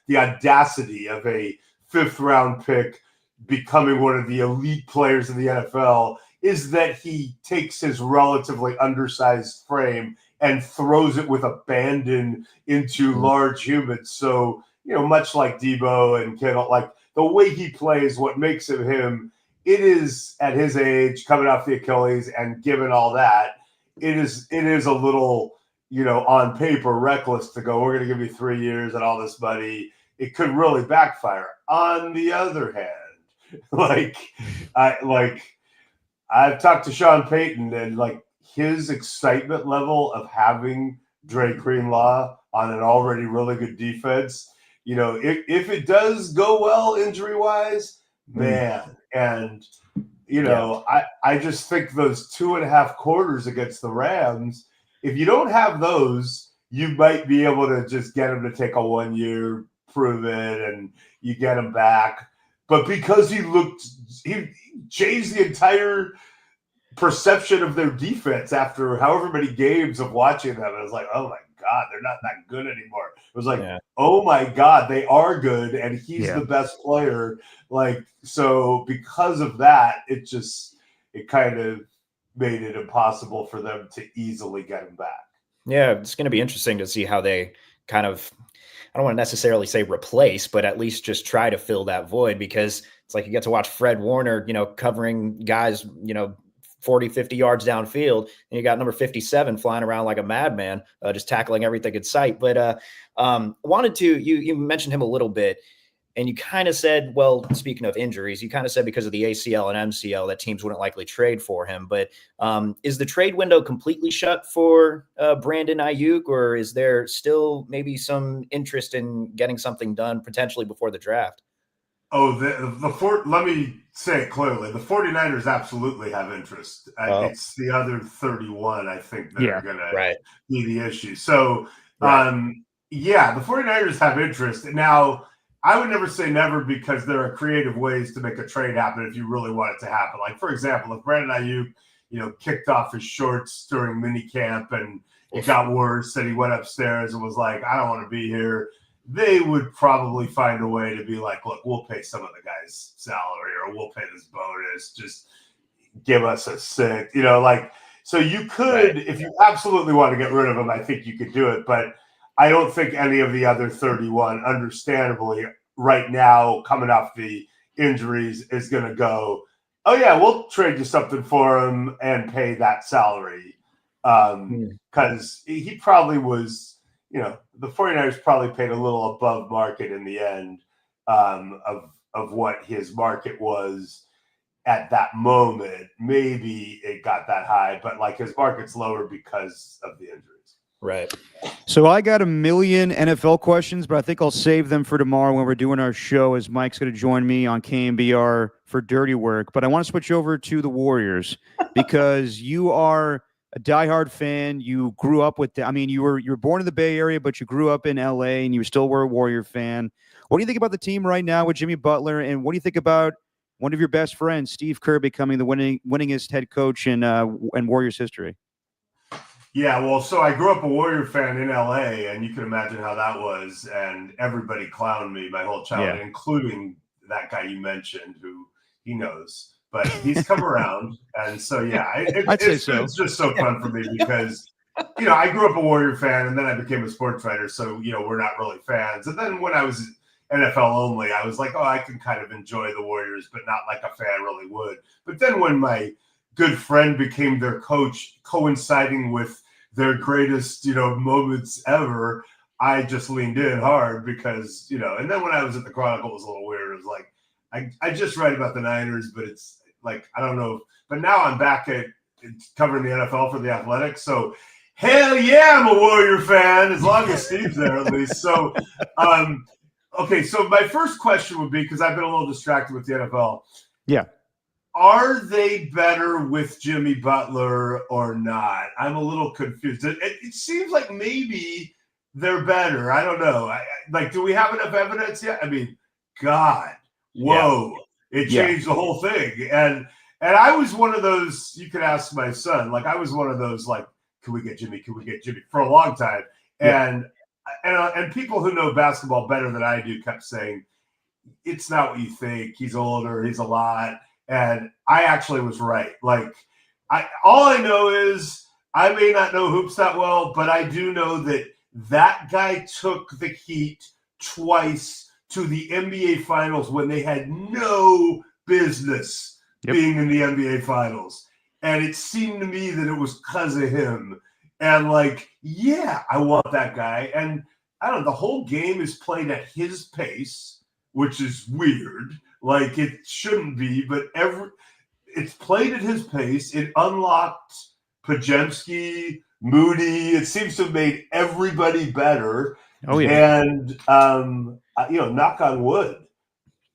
the audacity of a 5th-round pick becoming one of the elite players in the NFL, is that he takes his relatively undersized frame and throws it with abandon into large humans. So, much like Debo and Kittle, like the way he plays, what makes him, it is at his age, coming off the Achilles and given all that, it is a little, on paper reckless to go, we're going to give you 3 years and all this money. It could really backfire. On the other hand, I've talked to Sean Payton, and his excitement level of having Dre Greenlaw on an already really good defense, if it does go well injury-wise, man, and I just think those 2.5 quarters against the Rams, if you don't have those, you might be able to just get him to take a 1 year, prove it, and you get him back. But because he changed the entire perception of their defense after however many games of watching them. I was like, oh my God, they're not that good anymore. It was like, oh my God, they are good, and he's the best player. So because of that, it kind of made it impossible for them to easily get him back. Yeah, it's going to be interesting to see how they kind of, I don't want to necessarily say replace, but at least just try to fill that void, because it's like you get to watch Fred Warner, covering guys, 40, 50 yards downfield, and you got number 57 flying around like a madman, just tackling everything in sight. But wanted to, you mentioned him a little bit, and you kind of said, well, speaking of injuries, you kind of said because of the ACL and MCL that teams wouldn't likely trade for him. But is the trade window completely shut for Brandon Ayuk, or is there still maybe some interest in getting something done potentially before the draft? Oh, let me say it clearly. The 49ers absolutely have interest. It's the other 31, I think, that are going to be the issue. So, yeah, the 49ers have interest. Now, I would never say never because there are creative ways to make a trade happen if you really want it to happen. Like, for example, if Brandon Ayuk, kicked off his shorts during minicamp and it got worse and he went upstairs and was like, I don't want to be here, they would probably find a way to be like, look, we'll pay some of the guy's salary or we'll pay this bonus. Just give us a six, so you could, if you absolutely want to get rid of him, I think you could do it. But I don't think any of the other 31, understandably, right now, coming off the injuries, is going to go, oh, yeah, we'll trade you something for him and pay that salary. Because he probably was, the 49ers probably paid a little above market in the end of what his market was at that moment. Maybe it got that high, but like his market's lower because of the injuries. Right. So I got a million NFL questions, but I think I'll save them for tomorrow when we're doing our show, as Mike's going to join me on KMBR for Dirty Work. But I want to switch over to the Warriors because you are a diehard fan. You grew up with you were born in the Bay Area, but you grew up in LA and you still were a Warrior fan. What do you think about the team right now with Jimmy Butler? And what do you think about one of your best friends, Steve Kerr, becoming the winningest head coach in Warriors history? Yeah, well, so I grew up a Warrior fan in LA, and you can imagine how that was. And everybody clowned me my whole childhood, including that guy you mentioned, who he knows. But he's come around. And so, yeah, it's just so fun for me because, I grew up a Warrior fan, and then I became a sports writer. So, we're not really fans. And then when I was NFL only, I was like, oh, I can kind of enjoy the Warriors, but not like a fan really would. But then when my good friend became their coach, coinciding with their greatest, moments ever, I just leaned in hard because, and then when I was at the Chronicle, it was a little weird. It was like, I just write about the Niners, but it's like, I don't know. But now I'm back at covering the NFL for the Athletics. So hell yeah, I'm a Warrior fan, as long as Steve's there at least. So, okay. So my first question would be, because I've been a little distracted with the NFL. Yeah. Are they better with Jimmy Butler or not? I'm a little confused. It seems like maybe they're better. I don't know. Do we have enough evidence yet? I mean, God, whoa. It changed the whole thing. And I was one of those, you could ask my son, I was one of those, can we get Jimmy? Can we get Jimmy? For a long time. And people who know basketball better than I do kept saying, it's not what you think. He's older. He's a lot. And I actually was right. All I know is I may not know hoops that well, but I do know that guy took the Heat twice to the NBA Finals when they had no business being in the NBA Finals. And it seemed to me that it was because of him. And I want that guy. And I don't know, the whole game is played at his pace, which is weird. It shouldn't be, but it's played at his pace. It unlocked Pajemski, Moody. It seems to have made everybody better. Oh, yeah. And, knock on wood.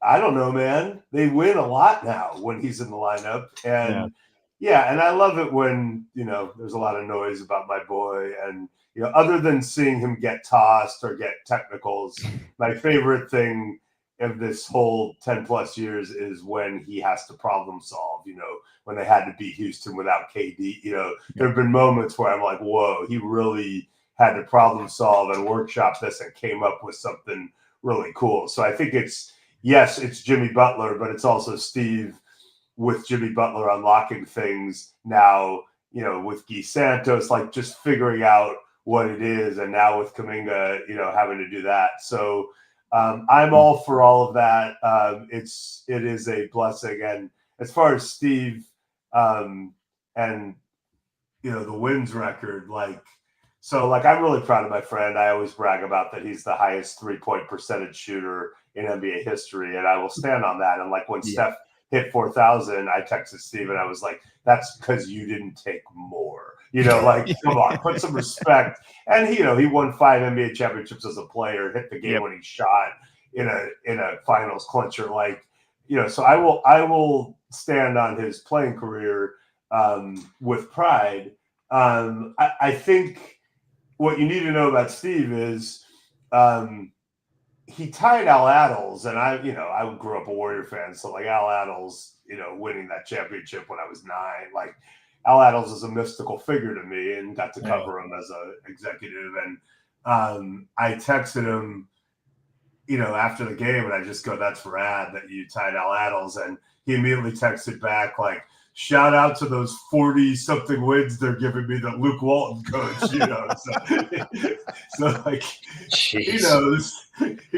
I don't know, man. They win a lot now when he's in the lineup. And, and I love it when, there's a lot of noise about my boy. And, other than seeing him get tossed or get technicals, my favorite thing of this whole 10 plus years is when he has to problem solve, when they had to beat Houston without KD, there have been moments where I'm like, whoa, he really had to problem solve and workshop this and came up with something really cool. So I think it's Jimmy Butler, but it's also Steve with Jimmy Butler unlocking things now, with Guy Santos, just figuring out what it is. And now with Kuminga, having to do that. So, I'm all for all of that. It is a blessing. And as far as Steve, and the wins record, I'm really proud of my friend. I always brag about that he's the highest 3-point percentage shooter in NBA history, and I will stand on that. And when Steph hit 4,000, I texted Steve and I was like, "That's because you didn't take more." Come on, put some respect. And he won 5 NBA championships as a player, hit the game-winning shot in a finals clincher. So I will stand on his playing career with pride. I think what you need to know about Steve is he tied Al Attles, and I grew up a Warrior fan, so Al Attles, winning that championship when I was 9, Al Attles is a mystical figure to me, and got to cover him as an executive. And I texted him, after the game, and I just go, "That's rad that you tied Al Attles," and he immediately texted back "Shout out to those 40-something wins they're giving me that Luke Walton coached," he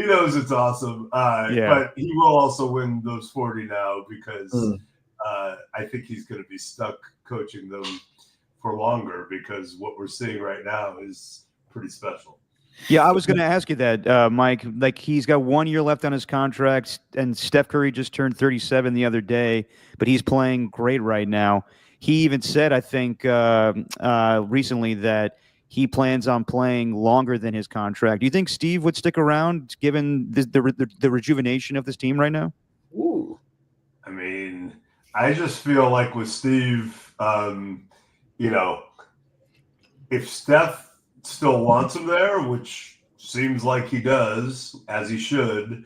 knows it's awesome. But he will also win those 40 now because I think he's going to be stuck coaching them for longer, because what we're seeing right now is pretty special. Yeah, I was going to ask you that, Mike. He's got 1 year left on his contract, and Steph Curry just turned 37 the other day, but he's playing great right now. He even said, I think, recently that he plans on playing longer than his contract. Do you think Steve would stick around given the rejuvenation of this team right now? Ooh. I mean, I just feel like with Steve, if Steph still wants him there, which seems like he does, as he should.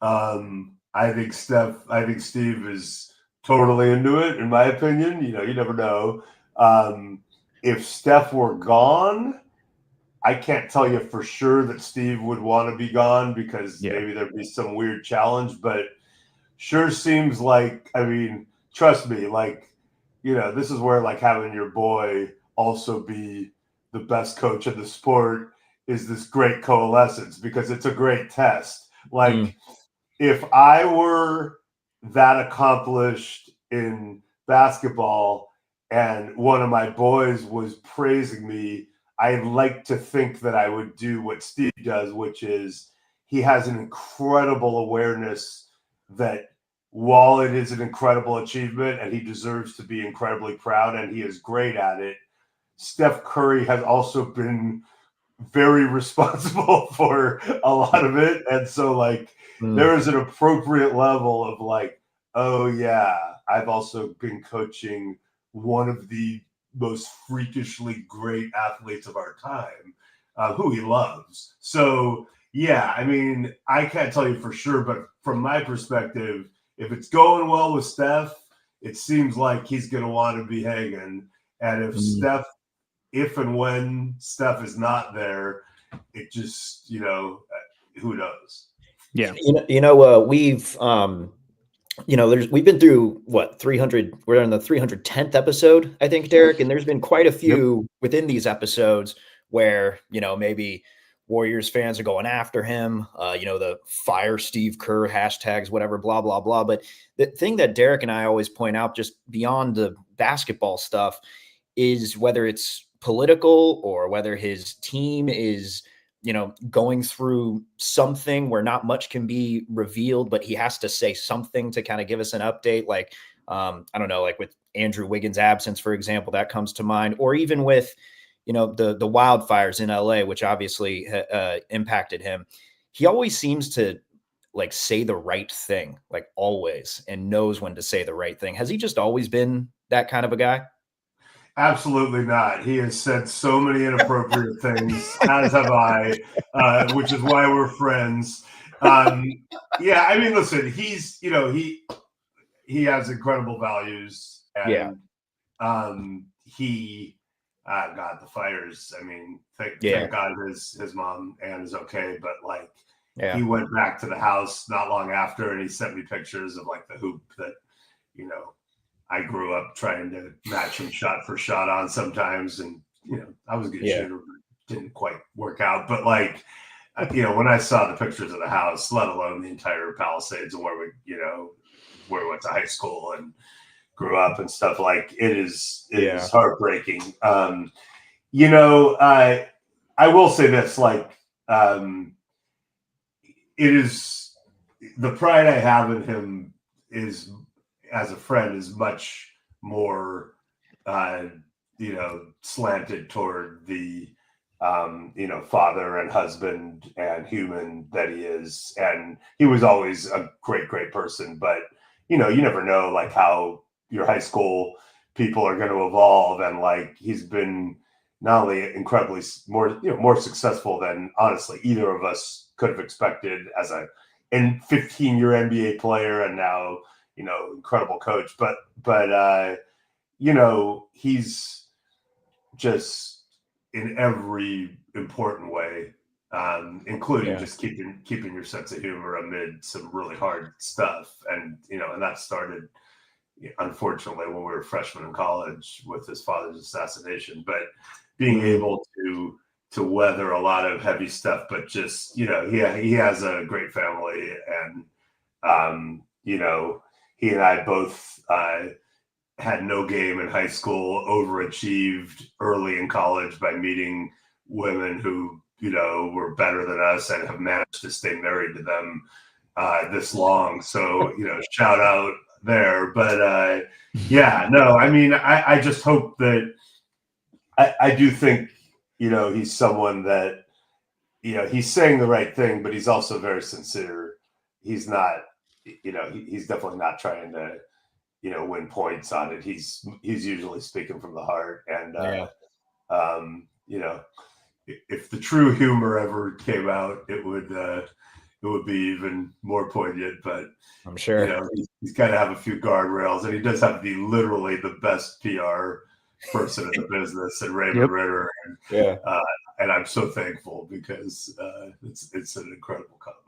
I think Steve is totally into it, in my opinion. You never know. If Steph were gone, I can't tell you for sure that Steve would want to be gone, because maybe there'd be some weird challenge, but sure seems trust me, this is where having your boy also be the best coach of the sport is this great coalescence, because it's a great test. If I were that accomplished in basketball and one of my boys was praising me, I'd like to think that I would do what Steve does, which is he has an incredible awareness that while it is an incredible achievement and he deserves to be incredibly proud and he is great at it, Steph Curry has also been very responsible for a lot of it. And so there is an appropriate level of oh yeah, I've also been coaching one of the most freakishly great athletes of our time, who he loves. So yeah, I can't tell you for sure, but from my perspective, if it's going well with Steph, it seems like he's going to want to be hanging. And if and when Steph is not there, it just, who knows? Yeah. We've been through 300, we're on the 310th episode, I think, Derek, and there's been quite a few within these episodes where, maybe Warriors fans are going after him, the fire Steve Kerr hashtags, whatever, blah, blah, blah. But the thing that Derek and I always point out, just beyond the basketball stuff, is whether it's political or whether his team is, going through something where not much can be revealed, but he has to say something to kind of give us an update. I don't know, with Andrew Wiggins' absence, for example, that comes to mind, or even with, the wildfires in LA, which obviously impacted him. He always seems to say the right thing, always, and knows when to say the right thing. Has he just always been that kind of a guy? Absolutely not. He has said so many inappropriate things, as have I, which is why we're friends. Listen, he's, he has incredible values. And, God, the fires. Thank God his mom Ann is okay. But he went back to the house not long after, and he sent me pictures of the hoop that, I grew up trying to match him shot for shot on sometimes. And, I was a good shooter, but didn't quite work out. But when I saw the pictures of the house, let alone the entire Palisades and where we went to high school, and grew up and stuff. Like it is heartbreaking. I will say this, like, it is the pride I have in him is as a friend is much more, slanted toward the, father and husband and human that he is. And he was always a great, great person, but, you never know like how your high school people are going to evolve. And like, he's been not only incredibly more successful than honestly either of us could have expected as a 15-year NBA player and now, incredible coach, but he's just in every important way, including just keeping your sense of humor amid some really hard stuff. And, and that started, unfortunately, when we were freshmen in college with his father's assassination, but being able to weather a lot of heavy stuff, but just, he has a great family. And, he and I both had no game in high school, overachieved early in college by meeting women who, were better than us and have managed to stay married to them this long. So, shout out there. But I just hope that I do think, he's someone that, he's saying the right thing, but he's also very sincere. He's not, he's definitely not trying to, win points on it. He's usually speaking from the heart. And, if the true humor ever came out, it would be even more poignant, but I'm sure he's got to have a few guardrails, and he does have literally the best PR person in the business, and Raymond Ritter. And, and I'm so thankful because it's an incredible combo.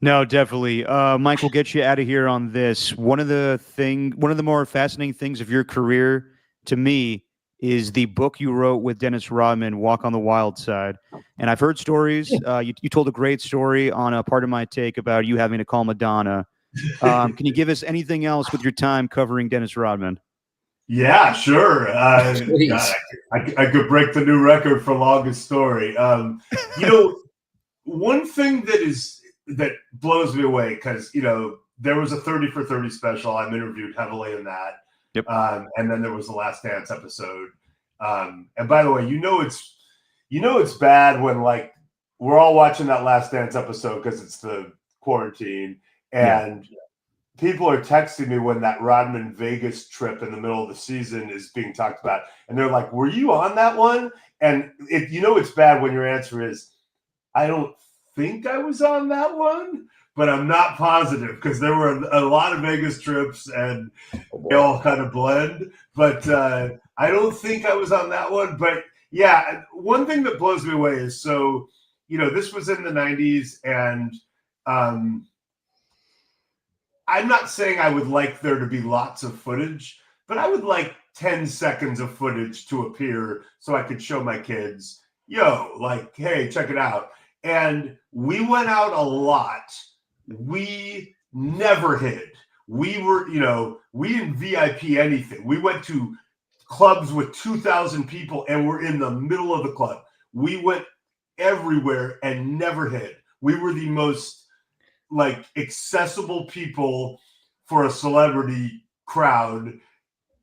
No, definitely. Mike, we'll get you out of here on this. One of the more fascinating things of your career to me is the book you wrote with Dennis Rodman, Walk on the Wild Side. And I've heard stories. You told a great story on a Part of My Take about you having to call Madonna. Can you give us anything else with your time covering Dennis Rodman? Yeah, sure. God, I could break the new record for longest story. One thing that blows me away, because there was a 30 for 30 special. I'm interviewed heavily in that. Yep. And then there was the Last Dance episode. And by the way, it's bad when like we're all watching that Last Dance episode because it's the quarantine, and people are texting me when that Rodman Vegas trip in the middle of the season is being talked about, and they're like, "Were you on that one?" And it's bad when your answer is, "I don't think I was on that one," but I'm not positive because there were a lot of Vegas trips and they all kind of blend. But I don't think I was on that one. But yeah, one thing that blows me away is this was in the 90s, and I'm not saying I would like there to be lots of footage, but I would like 10 seconds of footage to appear so I could show my kids, hey, check it out. And we went out a lot. We never hid. We were, we didn't VIP anything. We went to clubs with 2,000 people and we're in the middle of the club. We went everywhere and never hid. We were the most accessible people for a celebrity crowd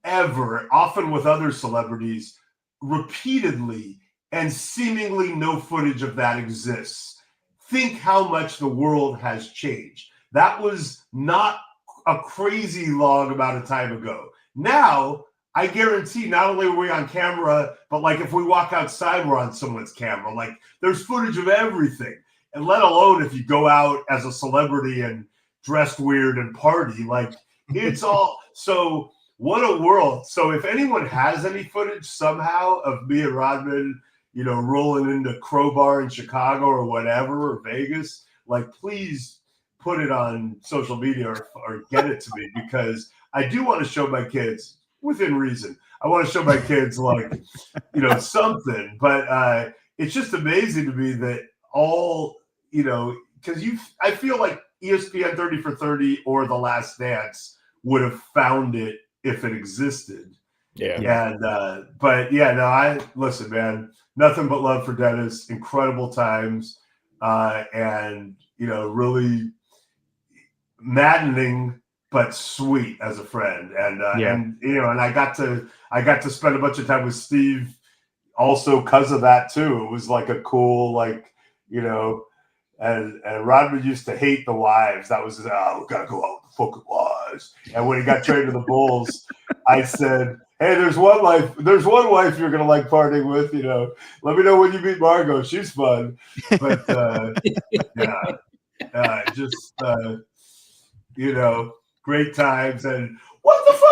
ever, often with other celebrities, repeatedly. And seemingly no footage of that exists. Think how much the world has changed. That was not a crazy long amount of time ago. Now, I guarantee not only are we on camera, but if we walk outside, we're on someone's camera. There's footage of everything. And let alone if you go out as a celebrity and dressed weird and party, it's all. So what a world. So if anyone has any footage somehow of me and Rodman, rolling into Crowbar in Chicago or whatever, or Vegas, please put it on social media or get it to me, because I do want to show my kids, within reason. I want to show my kids something, but it's just amazing to me that all, because I feel like ESPN 30 for 30 or The Last Dance would have found it if it existed. Yeah. And but yeah, no, I listen, man, nothing but love for Dennis. Incredible times, and really maddening but sweet as a friend. And I got to spend a bunch of time with Steve also because of that too. It was like a cool, and Rodman used to hate the wives. That was we gotta go out with the fucking wives. And when he got traded to the Bulls, I said, hey, there's one wife you're gonna like partying with. Let me know when you meet Margot. She's fun. But just great times. And what the fuck?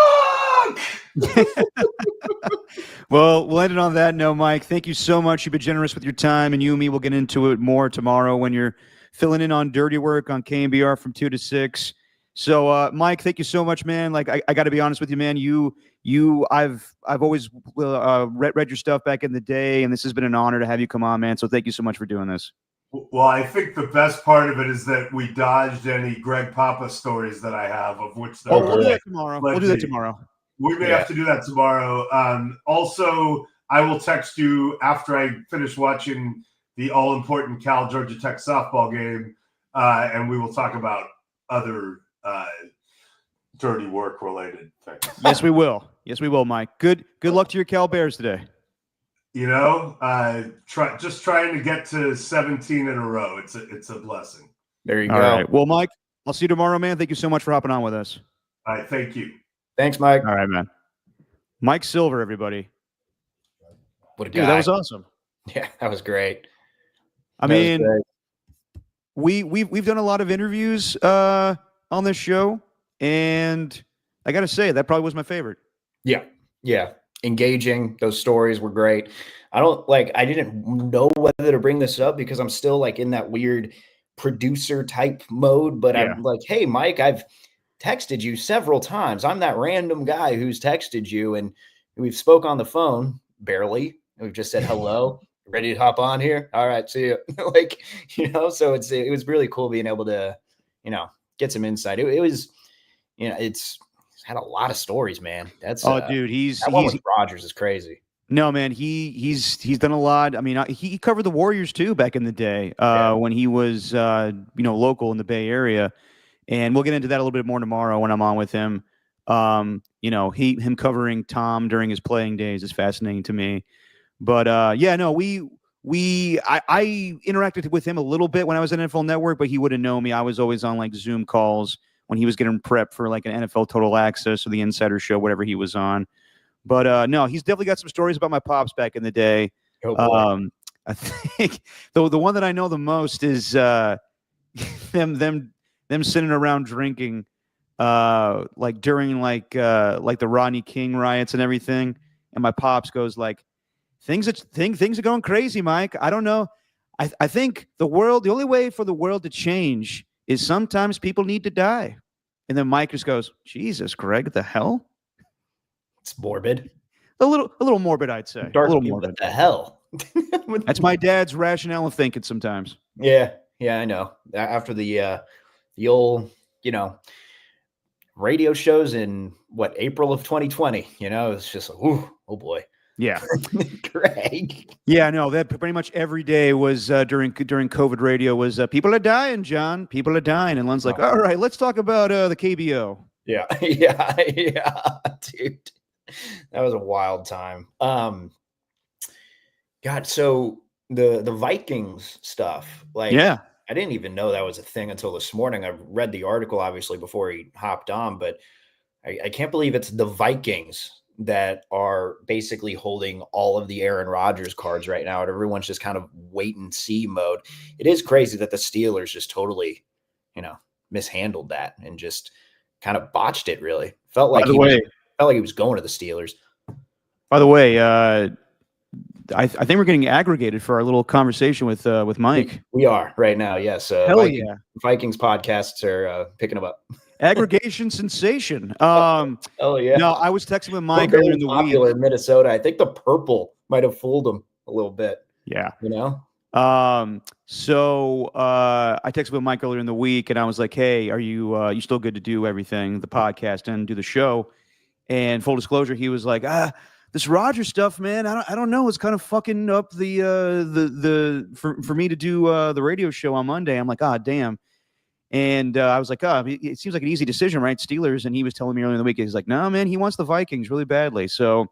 Well, we'll end it on that note, Mike. Thank you so much. You've been generous with your time, and you and me will get into it more tomorrow when you're filling in on Dirty Work on KNBR from 2 to 6. So, Mike, thank you so much, man. Like, I got to be honest with you, man. I've always read your stuff back in the day, and this has been an honor to have you come on, man. So, thank you so much for doing this. Well, I think the best part of it is that we dodged any Greg Papa stories that I have, of which there we'll do that tomorrow. We'll do that tomorrow. We may have to do that tomorrow. Also, I will text you after I finish watching the all-important Cal Georgia Tech softball game, and we will talk about other dirty work-related things. Yes, we will. Yes, we will, Mike. Good luck to your Cal Bears today. Trying to get to 17 in a row. It's a blessing. There you go. All right. Well, Mike, I'll see you tomorrow, man. Thank you so much for hopping on with us. All right. Thank you. Thanks, Mike. All right, man. Mike Silver, everybody. What a guy. Dude, that was awesome. Yeah, that was great. I mean, we've done a lot of interviews on this show, and I got to say that probably was my favorite. Yeah. Engaging. Those stories were great. I didn't know whether to bring this up because I'm still like in that weird producer type mode, but I'm like, hey, Mike, I've texted you several times. I'm that random guy who's texted you, and we've spoke on the phone barely. We've just said hello. Ready to hop on here? All right, see you. So it was really cool being able to, get some insight. It was, it's had a lot of stories, man. That's dude, that one with Rodgers is crazy. No, man, he's done a lot. I mean, he covered the Warriors too back in the day when he was local in the Bay Area. And we'll get into that a little bit more tomorrow when I'm on with him. Him covering Tom during his playing days is fascinating to me. But I interacted with him a little bit when I was at NFL Network, but he wouldn't know me. I was always on like Zoom calls when he was getting prepped for like an NFL Total Access or the Insider Show, whatever he was on. But no, he's definitely got some stories about my pops back in the day. I think the one that I know the most is them sitting around drinking, like during like the Rodney King riots and everything. And my pops goes like, things are going crazy, Mike. I don't know. I think the only way for the world to change is sometimes people need to die. And then Mike just goes, Jesus, Greg, the hell? It's morbid. A little morbid, I'd say. Dark, a little morbid. What the hell? That's my dad's rationale of thinking sometimes. Yeah, I know. After the old, radio shows in April of 2020, it's just like, oh boy. Yeah. Greg. Yeah, no, that pretty much every day was during COVID radio was people are dying, John. People are dying. And Len's like, all right, let's talk about the KBO. Yeah, dude. That was a wild time. God, so the Vikings stuff, I didn't even know that was a thing until this morning. I read the article, obviously, before he hopped on, but I can't believe it's the Vikings that are basically holding all of the Aaron Rodgers cards right now, and everyone's just kind of wait and see mode. It is crazy that the Steelers just totally, mishandled that and just kind of botched it. Really felt like he was going to the Steelers. By the way, I think we're getting aggregated for our little conversation with Mike. We are right now. Yes. Vikings podcasts are picking them up. Aggregation sensation. Oh yeah. No, I was texting with Mike earlier in the week. In Minnesota. I think the purple might have fooled him a little bit. Yeah. I texted with Mike earlier in the week, and I was like, "Hey, are you still good to do everything, the podcast and do the show?" And full disclosure, he was like, this Rodgers stuff, man, I don't know. It's kind of fucking up for me to do the radio show on Monday. I'm like, damn. And I was like, it seems like an easy decision, right? Steelers. And he was telling me earlier in the week, he's like, no, man, he wants the Vikings really badly. So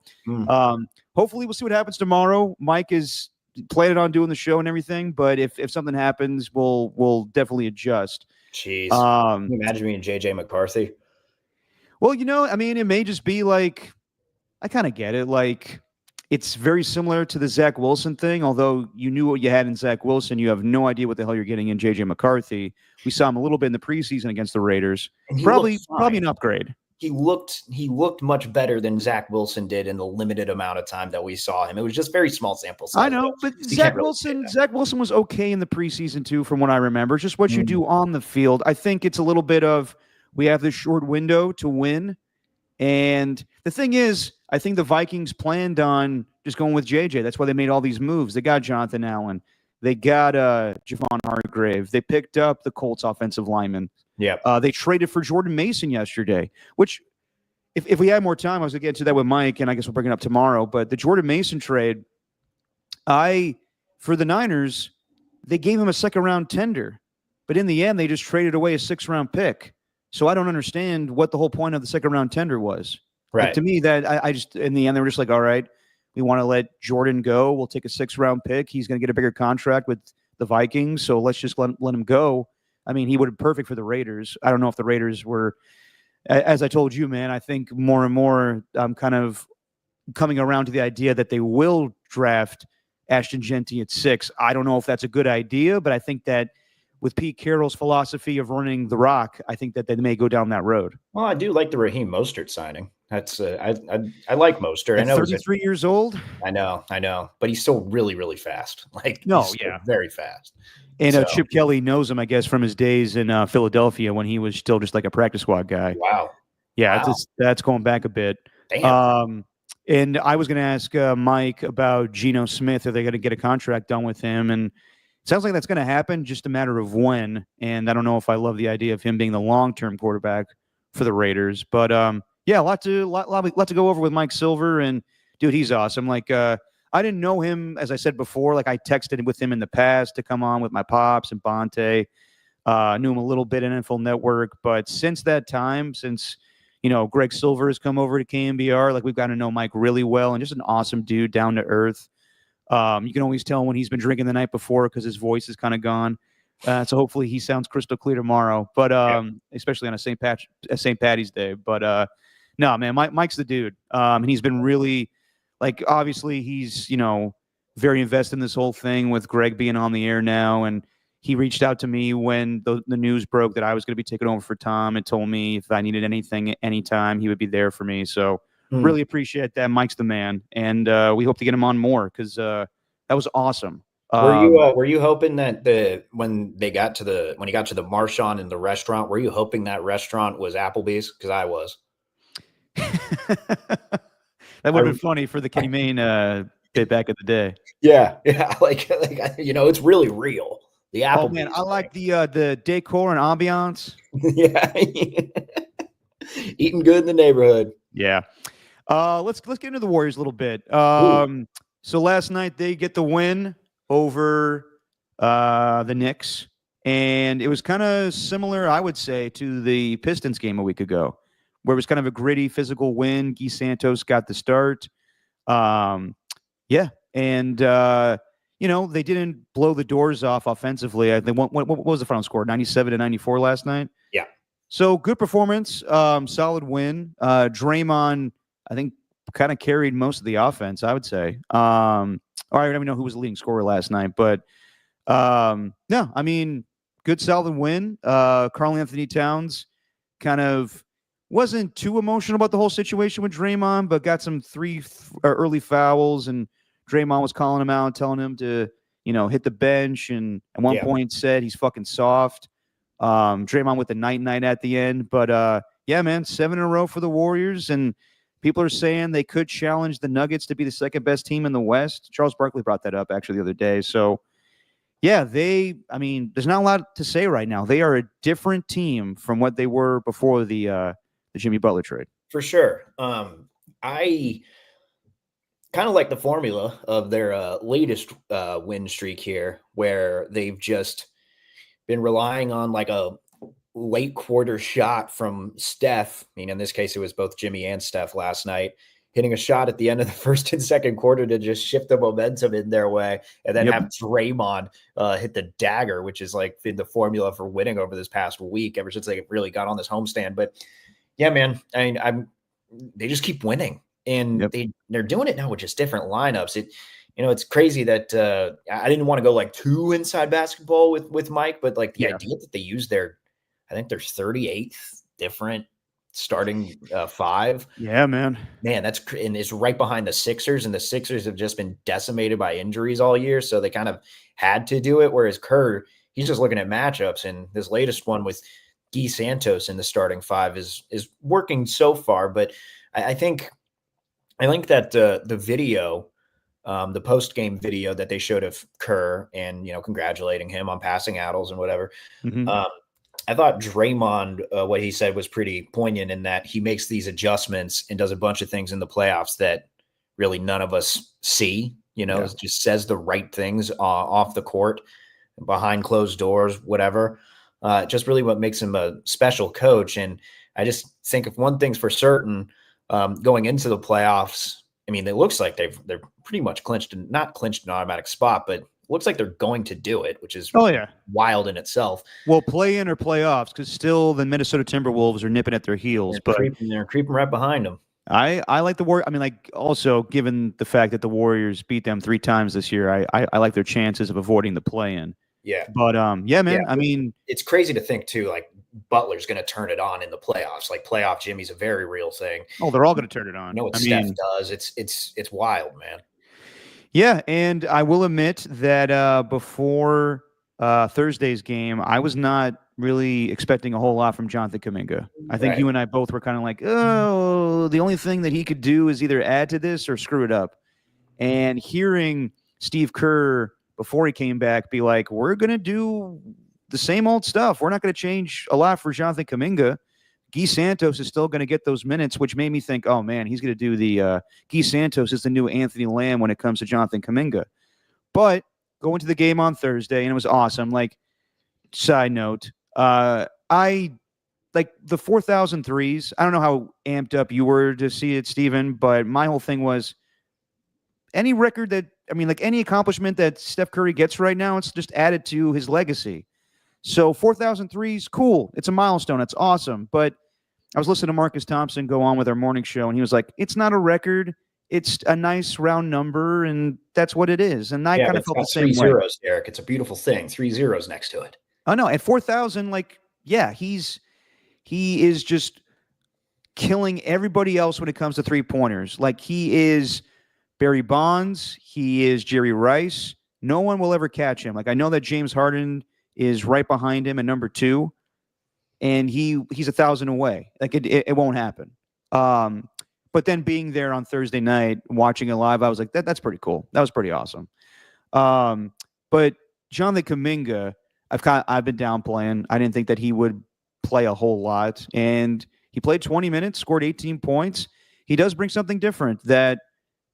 hopefully we'll see what happens tomorrow. Mike is planning on doing the show and everything, but if something happens, we'll definitely adjust. Jeez. Can you imagine me and JJ McCarthy? Well, I mean, it may just be like, I kind of get it. Like, it's very similar to the Zach Wilson thing, although you knew what you had in Zach Wilson. You have no idea what the hell you're getting in JJ McCarthy. We saw him a little bit in the preseason against the Raiders. Probably an upgrade. He looked much better than Zach Wilson did in the limited amount of time that we saw him. It was just very small sample size. I know, but Zach Wilson was okay in the preseason too, from what I remember. It's just what you do on the field. I think it's a little bit of, we have this short window to win. And the thing is, I think the Vikings planned on just going with JJ. That's why they made all these moves. They got Jonathan Allen. They got Javon Hargrave. They picked up the Colts offensive lineman. Yeah. They traded for Jordan Mason yesterday, which if we had more time, I was going to get to that with Mike, and I guess we'll bring it up tomorrow. But the Jordan Mason trade, for the Niners, they gave him a second-round tender. But in the end, they just traded away a sixth-round pick. So I don't understand what the whole point of the second-round tender was. Right. Like, to me, that I just, in the end, they were just like, all right, we want to let Jordan go. We'll take a sixth-round pick. He's going to get a bigger contract with the Vikings, so let's just let him go. I mean, he would have been perfect for the Raiders. I don't know if the Raiders were, as I told you, man, I think more and more I'm kind of coming around to the idea that they will draft Ashton Genty at 6. I don't know if that's a good idea, but I think that with Pete Carroll's philosophy of running the rock, I think that they may go down that road. Well, I do like the Raheem Mostert signing. That's I like Mostert. I know 33 years old. I know, but he's still really, really fast. Like, very fast. And Chip Kelly knows him, I guess, from his days in Philadelphia when he was still just like a practice squad guy. Wow. Yeah, wow. That's going back a bit. Damn. And I was going to ask Mike about Geno Smith. Are they going to get a contract done with him? And it sounds like that's going to happen, just a matter of when. And I don't know if I love the idea of him being the long-term quarterback for the Raiders. But yeah, a lot to go over with Mike Silver. And dude, he's awesome. Like, I didn't know him, as I said before. Like, I texted with him in the past to come on with my pops and Bonte. Knew him a little bit in NFL Network, but since that time, since Greg Silver has come over to KNBR, like, we've got to know Mike really well, and just an awesome dude, down to earth. You can always tell when he's been drinking the night before because his voice is kind of gone. So hopefully he sounds crystal clear tomorrow. But especially on a St. Patty's Day. But no, man, Mike's the dude, and he's been really. Like, obviously, he's, very invested in this whole thing with Greg being on the air now. And he reached out to me when the news broke that I was going to be taking over for Tom and told me if I needed anything at any time, he would be there for me. So really appreciate that. Mike's the man. And we hope to get him on more because that was awesome. Were you hoping that when he got to the Marshawn in the restaurant, were you hoping that restaurant was Applebee's? Because I was. That would have been funny for the Kenny Mayne bit back in the day. Yeah, like it's really real. The Applebee's. Oh man, I like the decor and ambiance. Yeah, eating good in the neighborhood. Yeah. Let's get into the Warriors a little bit. So last night they get the win over the Knicks, and it was kind of similar, I would say, to the Pistons game a week ago, where it was kind of a gritty, physical win. Guy Santos got the start. And they didn't blow the doors off offensively. They won, what was the final score? 97-94 last night? Yeah. So good performance, solid win. Draymond, I think, kind of carried most of the offense, I would say. I don't even know who was the leading scorer last night, but no, I mean, good solid win. Karl Anthony Towns kind of wasn't too emotional about the whole situation with Draymond, but got some 3 early fouls, and Draymond was calling him out, telling him to, hit the bench, and at one point said he's fucking soft. Draymond with the night at the end. But, yeah, man, 7 in a row for the Warriors, and people are saying they could challenge the Nuggets to be the second best team in the West. Charles Barkley brought that up, actually, the other day. So, Yeah, I mean, there's not a lot to say right now. They are a different team from what they were before the Jimmy Butler trade. For sure. I kind of like the formula of their latest win streak here, where they've just been relying on like a late quarter shot from Steph. I mean, in this case, it was both Jimmy and Steph last night, hitting a shot at the end of the first and second quarter to just shift the momentum in their way, and then have Draymond hit the dagger, which is like been the formula for winning over this past week ever since they really got on this homestand. But yeah, man, I mean, they just keep winning, and they're doing it now with just different lineups. It's crazy that I didn't want to go like too inside basketball with Mike, but like the idea that they use I think there's 38th different starting five. Yeah, man. And it's right behind the Sixers, and the Sixers have just been decimated by injuries all year, so they kind of had to do it. Whereas Kerr, he's just looking at matchups, and this latest one with Guy Santos in the starting five is working so far. But I think that the video. The post-game video that they showed of Kerr and, congratulating him on passing Adels and whatever. Mm-hmm. I thought Draymond, what he said was pretty poignant in that he makes these adjustments and does a bunch of things in the playoffs that really none of us see, just says the right things off the court, behind closed doors, whatever. Just really what makes him a special coach. And I just think if one thing's for certain, going into the playoffs, I mean, it looks like they're pretty much not clinched an automatic spot, but it looks like they're going to do it, which is wild in itself. Well, play in or playoffs, because still the Minnesota Timberwolves are nipping at their heels. They're creeping right behind them. I like the Warriors. I mean, like, also given the fact that the Warriors beat them 3 times this year, I like their chances of avoiding the play-in. Yeah. But yeah, man. I mean, it's crazy to think too, like Butler's going to turn it on in the playoffs. Like playoff Jimmy's a very real thing. Oh, they're all going to turn it on. You know what Steph does? It's wild, man. Yeah, and I will admit that before Thursday's game, I was not really expecting a whole lot from Jonathan Kuminga. I think you and I both were kind of like, oh, the only thing that he could do is either add to this or screw it up. And hearing Steve Kerr before he came back be like, we're going to do the same old stuff. We're not going to change a lot for Jonathan Kuminga. Guy Santos is still going to get those minutes, which made me think, oh, man, he's going to do the Guy Santos is the new Anthony Lamb when it comes to Jonathan Kuminga. But going to the game on Thursday, and it was awesome. Like, side note, I like the 4,000 threes. I don't know how amped up you were to see it, Steven, but my whole thing was any record that, I mean, like any accomplishment that Steph Curry gets right now, it's just added to his legacy. So 4,000 threes, cool. It's a milestone. It's awesome. But I was listening to Marcus Thompson go on with our morning show, and he was like, it's not a record. It's a nice round number, and that's what it is. And I kind of felt the same way. 3 zeros, Derek. It's a beautiful thing. 3 zeros next to it. Oh, no. At 4,000, like, yeah, he is just killing everybody else when it comes to three-pointers. Like, he is Barry Bonds. He is Jerry Rice. No one will ever catch him. Like, I know that James Harden is right behind him at number 2, and he's 1,000 away. Like, it won't happen. But then being there on Thursday night, watching it live, I was like, that's pretty cool. That was pretty awesome. But Jonathan Kuminga, I've been downplaying. I didn't think that he would play a whole lot, and he played 20 minutes, scored 18 points. He does bring something different that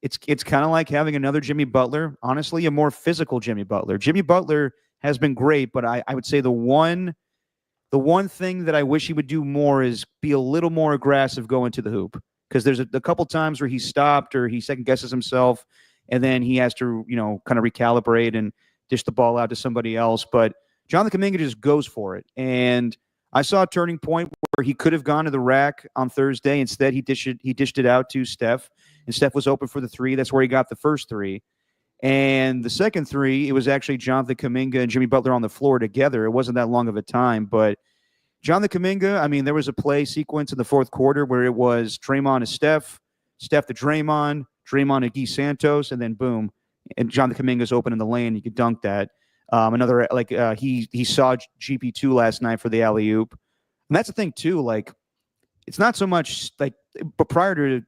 it's kind of like having another Jimmy Butler, honestly, a more physical Jimmy Butler. Jimmy Butler has been great, but I would say the one thing that I wish he would do more is be a little more aggressive going to the hoop, because there's a couple times where he stopped or he second guesses himself, and then he has to, kind of recalibrate and dish the ball out to somebody else. But Jonathan Kuminga just goes for it. And I saw a turning point where he could have gone to the rack on Thursday. Instead, he dished it out to Steph, and Steph was open for the 3. That's where he got the first 3. And the second 3, it was actually Jonathan Kuminga and Jimmy Butler on the floor together. It wasn't that long of a time, but Jonathan Kuminga, I mean, there was a play sequence in the fourth quarter where it was Draymond to Steph, Steph to Draymond, Draymond to Guy Santos, and then boom, and Jonathan Kuminga's open in the lane. You could dunk that. Another, like, he saw GP2 last night for the alley-oop. And that's the thing, too, like, it's not so much like, but prior to,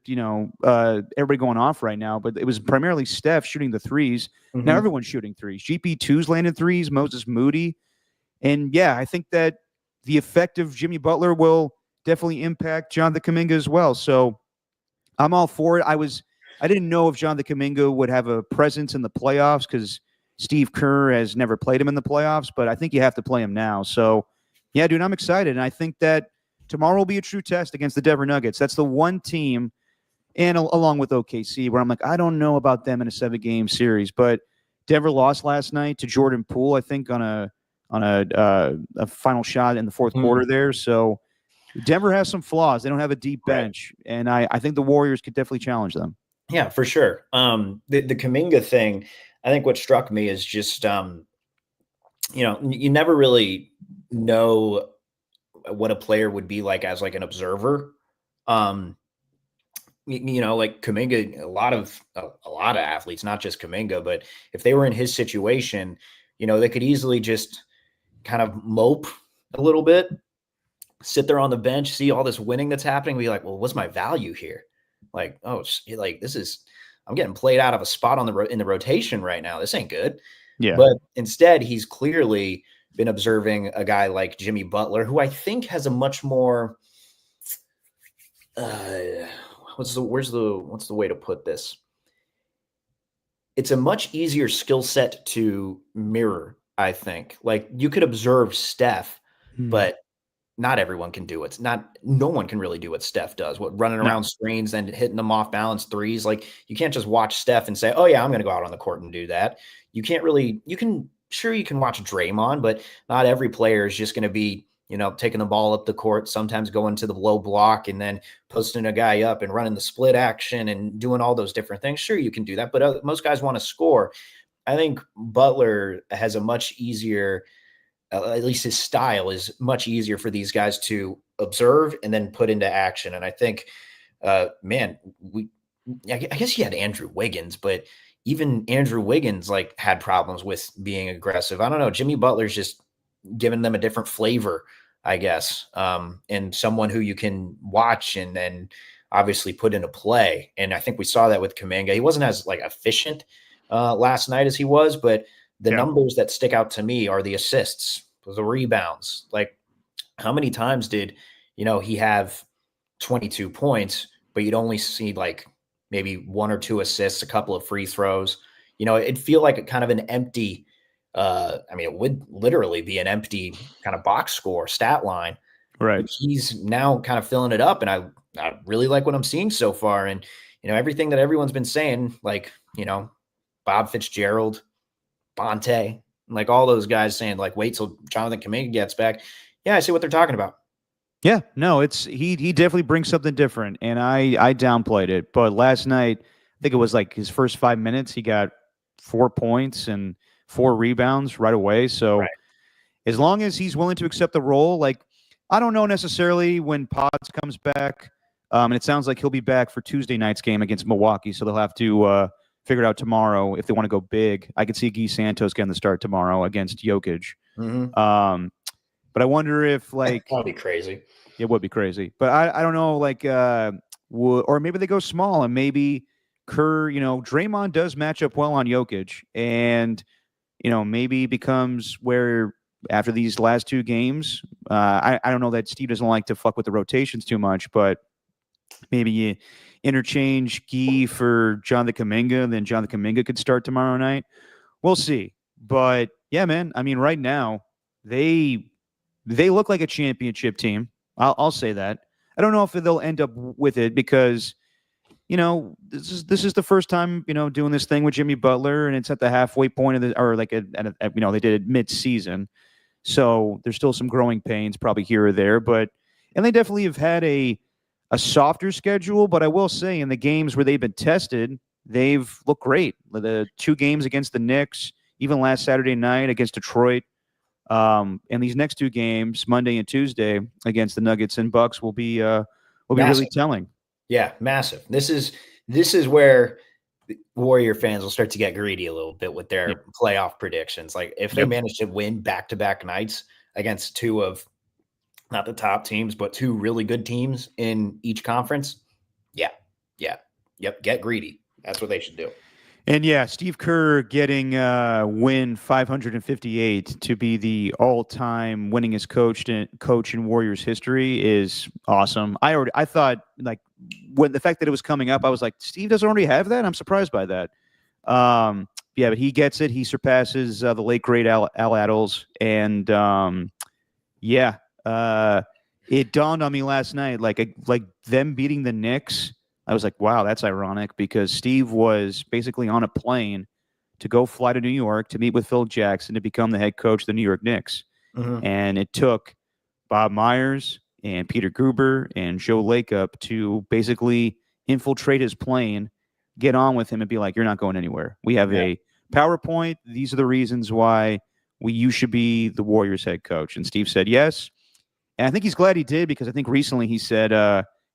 everybody going off right now, but it was primarily Steph shooting the threes. Mm-hmm. Now everyone's shooting threes. GP2's landed threes, Moses Moody. And yeah, I think that the effect of Jimmy Butler will definitely impact Jonathan Kuminga as well. So I'm all for it. I didn't know if Jonathan Kuminga would have a presence in the playoffs because Steve Kerr has never played him in the playoffs, but I think you have to play him now. So yeah, dude, I'm excited. And I think that tomorrow will be a true test against the Denver Nuggets. That's the one team, and along with OKC, where I'm like, I don't know about them in a 7-game series. But Denver lost last night to Jordan Poole, I think, on a final shot in the fourth quarter there. So Denver has some flaws. They don't have a deep bench, and I think the Warriors could definitely challenge them. Yeah, for sure. The Kuminga thing, I think what struck me is just, you never really know what a player would be like as like an observer. Like Kuminga, a lot of athletes, not just Kuminga, but if they were in his situation, they could easily just kind of mope a little bit, sit there on the bench, see all this winning that's happening, be like, well, what's my value here? Like, oh, like I'm getting played out of a spot in the rotation right now. This ain't good. Yeah. But instead, he's clearly been observing a guy like Jimmy Butler, who I think has a much more, what's the way to put this? It's a much easier skill set to mirror, I think. Like you could observe Steph, but not everyone can do it. No one can really do what Steph does. What running around screens and hitting them off balance threes. Like you can't just watch Steph and say, "Oh yeah, I'm going to go out on the court and do that." You can't really. You can watch Draymond, but not every player is just going to be, taking the ball up the court. Sometimes going to the low block and then posting a guy up and running the split action and doing all those different things. Sure, you can do that, but most guys want to score. I think Butler has a much easier. At least his style is much easier for these guys to observe and then put into action. And I think, I guess he had Andrew Wiggins, but even Andrew Wiggins had problems with being aggressive. I don't know. Jimmy Butler's just giving them a different flavor, I guess, and someone who you can watch and then obviously put into play. And I think we saw that with Kuminga. He wasn't as efficient last night as he was, but the numbers that stick out to me are the assists, the rebounds. Like how many times did, he have 22 points, but you'd only see maybe 1 or 2 assists, a couple of free throws. It'd feel like a kind of an empty, it would literally be an empty kind of box score stat line. Right. He's now kind of filling it up. And I really like what I'm seeing so far. And, everything that everyone's been saying, Bob Fitzgerald, Bonte, all those guys saying wait till Jonathan Kuminga gets back. Yeah, I see what they're talking about. Yeah, no, he definitely brings something different, and I downplayed it. But last night, I think it was his first 5 minutes, he got 4 points and 4 rebounds right away. So as long as he's willing to accept the role, I don't know necessarily when Pods comes back, and it sounds like he'll be back for Tuesday night's game against Milwaukee, so they'll have to figure it out tomorrow if they want to go big. I could see Guy Santos getting the start tomorrow against Jokic. Mm-hmm. But I wonder if that'd be crazy. It would be crazy. But I don't know, or maybe they go small and maybe Kerr, Draymond does match up well on Jokic, and maybe becomes where after these last 2 games, I don't know that Steve doesn't like to fuck with the rotations too much, but maybe you interchange Guy for Jonathan Kuminga, and then Jonathan Kuminga could start tomorrow night. We'll see. But yeah, man, right now they look like a championship team. I'll say that. I don't know if they'll end up with it because, this is the first time, doing this thing with Jimmy Butler, and it's at the halfway point of they did it mid-season. So there's still some growing pains probably here or there, and they definitely have had a softer schedule, but I will say in the games where they've been tested, they've looked great. The 2 games against the Knicks, even last Saturday night against Detroit, and these next 2 games, Monday and Tuesday, against the Nuggets and Bucks, will be really telling. Yeah, massive. This is where Warrior fans will start to get greedy a little bit with their playoff predictions. If they manage to win back-to-back nights against 2 of not the top teams, but two really good teams in each conference. Yeah. Yep. Get greedy. That's what they should do. And yeah, Steve Kerr getting win 558 to be the all-time winningest coach in Warriors history is awesome. I thought, like, when the fact that it was coming up, I was like, Steve doesn't already have that. I'm surprised by that. Yeah, but he gets it. He surpasses the late great Al Attles, and it dawned on me last night, like them beating the Knicks. I was like, wow, that's ironic because Steve was basically on a plane to go fly to New York to meet with Phil Jackson to become the head coach of the New York Knicks. Mm-hmm. And it took Bob Myers and Peter Gruber and Joe Lacob to basically infiltrate his plane, get on with him and be like, you're not going anywhere. We have a PowerPoint. These are the reasons why you should be the Warriors head coach. And Steve said yes. And I think he's glad he did because I think recently he said,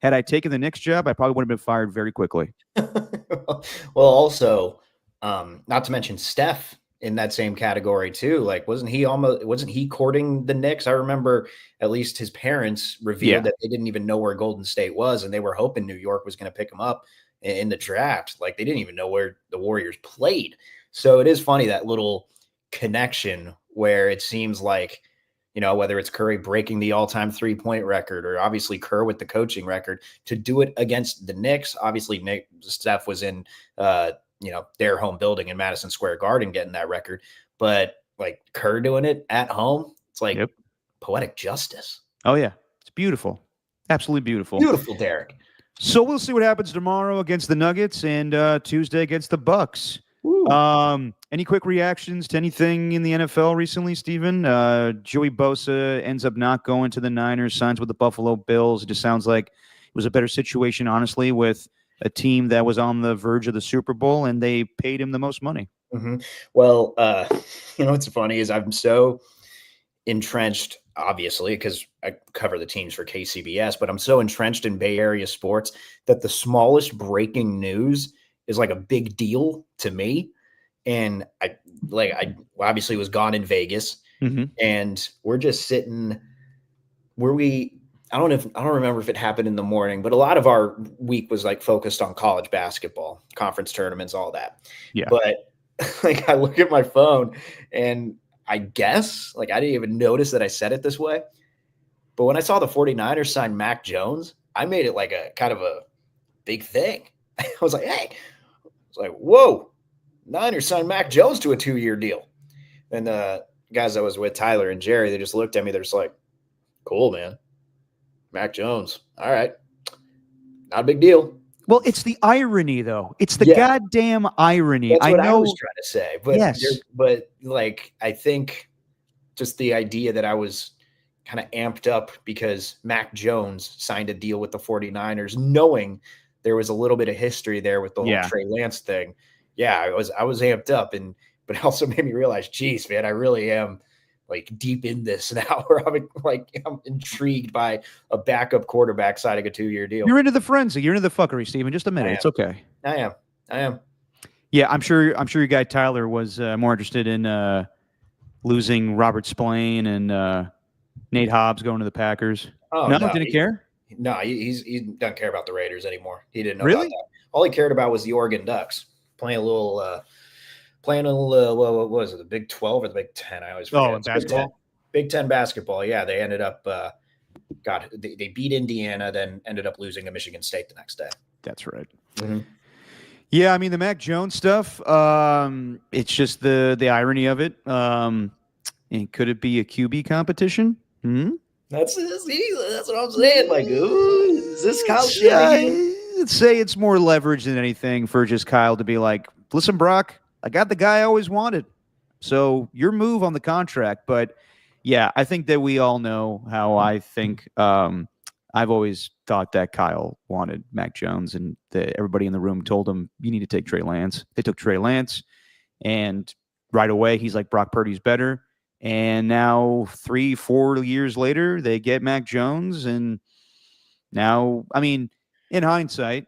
had I taken the Knicks job, I probably would have been fired very quickly. Well, also, not to mention Steph in that same category too. Like, wasn't he courting the Knicks? I remember at least his parents revealed that they didn't even know where Golden State was, and they were hoping New York was going to pick him up in the draft. Like, they didn't even know where the Warriors played. So it is funny, that little connection where it seems like, whether it's Curry breaking the all-time three-point record or obviously Kerr with the coaching record, to do it against the Knicks. Obviously, Steph was in, their home building in Madison Square Garden getting that record. But, like, Kerr doing it at home, it's like poetic justice. Oh, yeah. It's beautiful. Absolutely beautiful. Beautiful, Derek. So we'll see what happens tomorrow against the Nuggets and Tuesday against the Bucks. Any quick reactions to anything in the NFL recently, Steven? Joey Bosa ends up not going to the Niners, signs with the Buffalo Bills. It just sounds like it was a better situation, honestly, with a team that was on the verge of the Super Bowl, and they paid him the most money. Mm-hmm. Well, what's funny is I'm so entrenched, obviously, because I cover the teams for KCBS, but I'm so entrenched in Bay Area sports that the smallest breaking news is like a big deal to me. And I obviously was gone in Vegas, and we're just sitting where I don't remember if it happened in the morning, but a lot of our week was like focused on college basketball, conference tournaments, all that. Yeah. But like, I look at my phone and I guess, like, I didn't even notice that I said it this way. But when I saw the 49ers sign Mac Jones, I made it like a kind of a big thing. I was like, hey, it's like, whoa, Niners signed Mac Jones to a 2-year deal. And the guys I was with, Tyler and Jerry, they just looked at me. They're just like, cool, man. Mac Jones. All right. Not a big deal. Well, it's the irony, though. It's the goddamn irony. That's what I know. was trying to say. But yes. But like, I think just the idea that I was kind of amped up because Mac Jones signed a deal with the 49ers, knowing there was a little bit of history there with the whole Trey Lance thing. Yeah, I was amped up, but it also made me realize, geez, man, I really am like deep in this now, where I'm intrigued by a backup quarterback signing a 2-year deal. You're into the frenzy. You're into the fuckery, Steven. Just a minute. It's okay. I am. Yeah, I'm sure your guy Tyler was more interested in losing Robert Spillane and Nate Hobbs going to the Packers. Oh, no, didn't care? No, he doesn't care about the Raiders anymore. He didn't know really? about that. All he cared about was the Oregon Ducks playing a little what was it, the Big 12 or the Big 10? I always forget. Oh, basketball? Big 10 basketball. Yeah, they ended up they beat Indiana, then ended up losing to Michigan State the next day. That's right. Mm-hmm. Yeah, I mean, the Mac Jones stuff, it's just the irony of it. And could it be a QB competition? That's what I'm saying. Like, ooh, is this Kyle Shanahan? Let's say it's more leverage than anything for just Kyle to be like, listen, Brock, I got the guy I always wanted. So your move on the contract. But yeah, I think that we all know how I think. I've always thought that Kyle wanted Mac Jones, and everybody in the room told him, you need to take Trey Lance. They took Trey Lance, and right away he's like, Brock Purdy's better. And now 3-4 years later, they get Mac Jones. And now, I mean, in hindsight,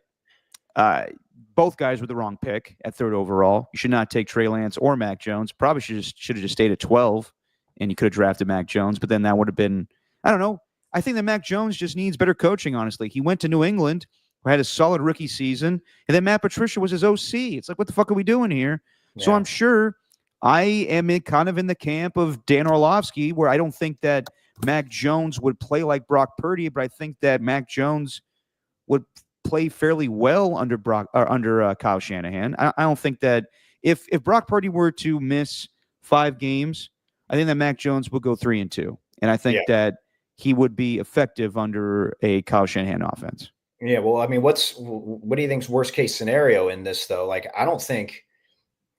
both guys were the wrong pick at 3rd overall. You should not take Trey Lance or Mac Jones. Probably should have just stayed at 12, and you could have drafted Mac Jones. But then that would have been, I don't know. I think that Mac Jones just needs better coaching, honestly. He went to New England, who had a solid rookie season, and then Matt Patricia was his OC. It's like, what the fuck are we doing here? Yeah. So I'm sure I am kind of in the camp of Dan Orlovsky, where I don't think that Mac Jones would play like Brock Purdy, but I think that Mac Jones would play fairly well under Kyle Shanahan. I don't think that if Brock Purdy were to miss 5 games, I think that Mac Jones would go 3-2, and I think that he would be effective under a Kyle Shanahan offense. Yeah, well, I mean, what do you think's worst case scenario in this though? Like, I don't think.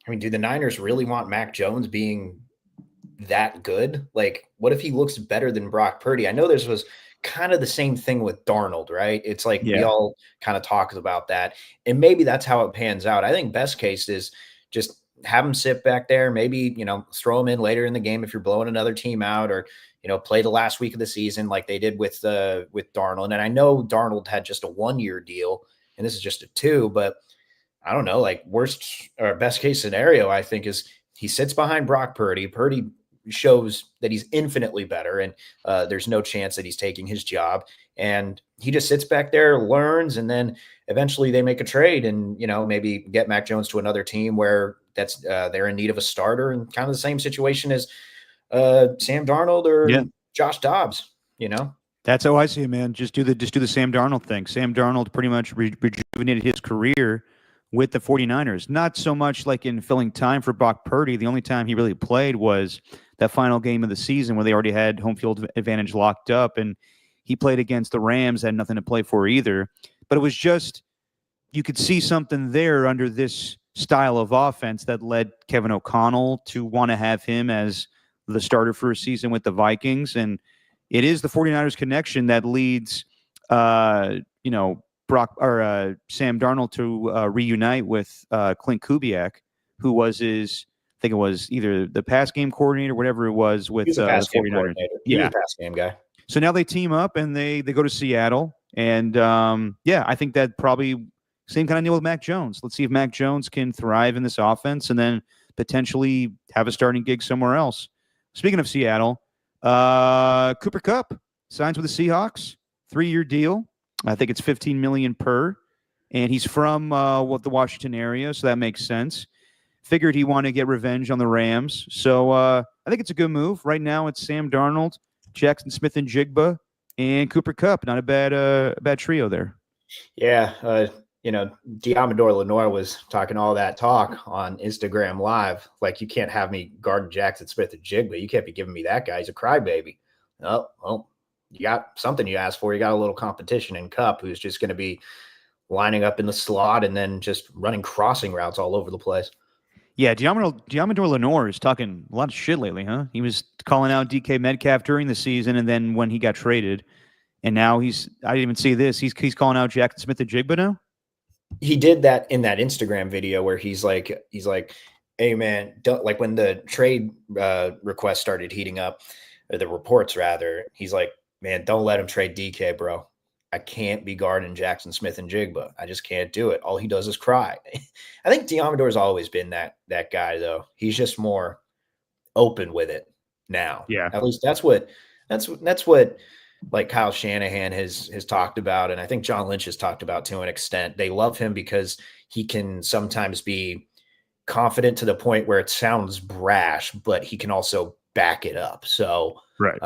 I mean, do the Niners really want Mac Jones being that good? Like, what if he looks better than Brock Purdy? I know this was kind of the same thing with Darnold, right? It's like we all kind of talk about that, and maybe that's how it pans out. I think best case is just have him sit back there, maybe, throw him in later in the game if you're blowing another team out, or, play the last week of the season like they did with Darnold. And I know Darnold had just a 1-year deal, and this is just a 2, but I don't know, like worst or best case scenario, I think, is he sits behind Brock Purdy. Purdy shows that he's infinitely better, and there's no chance that he's taking his job. And he just sits back there, learns, and then eventually they make a trade and, maybe get Mac Jones to another team where they're in need of a starter, and kind of the same situation as Sam Darnold or Josh Dobbs, That's how I see it, man. Just do the Sam Darnold thing. Sam Darnold pretty much rejuvenated his career with the 49ers. Not so much like in filling time for Brock Purdy. The only time he really played was that final game of the season where they already had home field advantage locked up, and he played against the Rams, had nothing to play for either. But it was just, you could see something there under this style of offense that led Kevin O'Connell to want to have him as the starter for a season with the Vikings. And it is the 49ers connection that leads, Brock or Sam Darnold to reunite with Clint Kubiak, who was his, I think it was either the pass game coordinator, whatever it was with the 49ers. Yeah, pass game guy. So now they team up and they go to Seattle, and I think that probably same kind of deal with Mac Jones. Let's see if Mac Jones can thrive in this offense and then potentially have a starting gig somewhere else. Speaking of Seattle, Cooper Kupp signs with the Seahawks, 3-year deal. I think it's $15 million per, and he's from the Washington area, so that makes sense. Figured he wanted to get revenge on the Rams, so I think it's a good move. Right now, it's Sam Darnold, Jackson Smith and Jigba, and Cooper Kupp. Not a bad trio there. Yeah, Diamador Lenore was talking all that talk on Instagram Live. Like, you can't have me guarding Jackson Smith and Jigba. You can't be giving me that guy. He's a crybaby. Oh, well. You got something you asked for. You got a little competition in Kupp, who's just going to be lining up in the slot and then just running crossing routes all over the place. Yeah, Diamador Lenore is talking a lot of shit lately, huh? He was calling out DK Metcalf during the season, and then when he got traded, and now I didn't even see this. He's calling out Jackson Smith and Jigba now. He did that in that Instagram video where he's like, hey man, like when the trade request started heating up, or the reports rather, he's like, man, don't let him trade DK, bro. I can't be guarding Jackson Smith and Jigba. I just can't do it. All he does is cry. I think Diamador's always been that guy, though. He's just more open with it now. Yeah. At least that's what like Kyle Shanahan has talked about, and I think John Lynch has talked about to an extent. They love him because he can sometimes be confident to the point where it sounds brash, but he can also back it up. So right.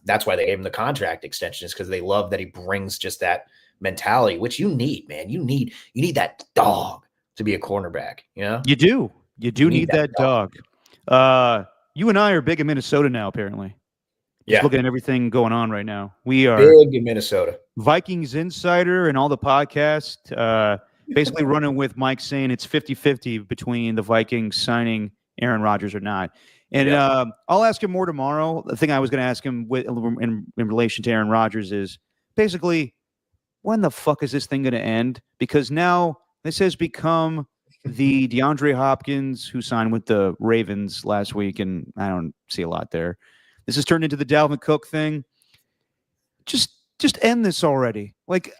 That's why they gave him the contract extensions, because they love that he brings just that mentality, which you need, man. You need that dog to be a cornerback. You do need that dog. You and I are big in Minnesota now, apparently. Just looking at everything going on right now. We are big in Minnesota. Vikings Insider and all the podcasts, basically running with Mike saying it's 50-50 between the Vikings signing Aaron Rodgers or not. And I'll ask him more tomorrow. The thing I was going to ask him in relation to Aaron Rodgers is basically, when the fuck is this thing going to end? Because now this has become the DeAndre Hopkins who signed with the Ravens last week, and I don't see a lot there. This has turned into the Dalvin Cook thing. Just end this already. Like,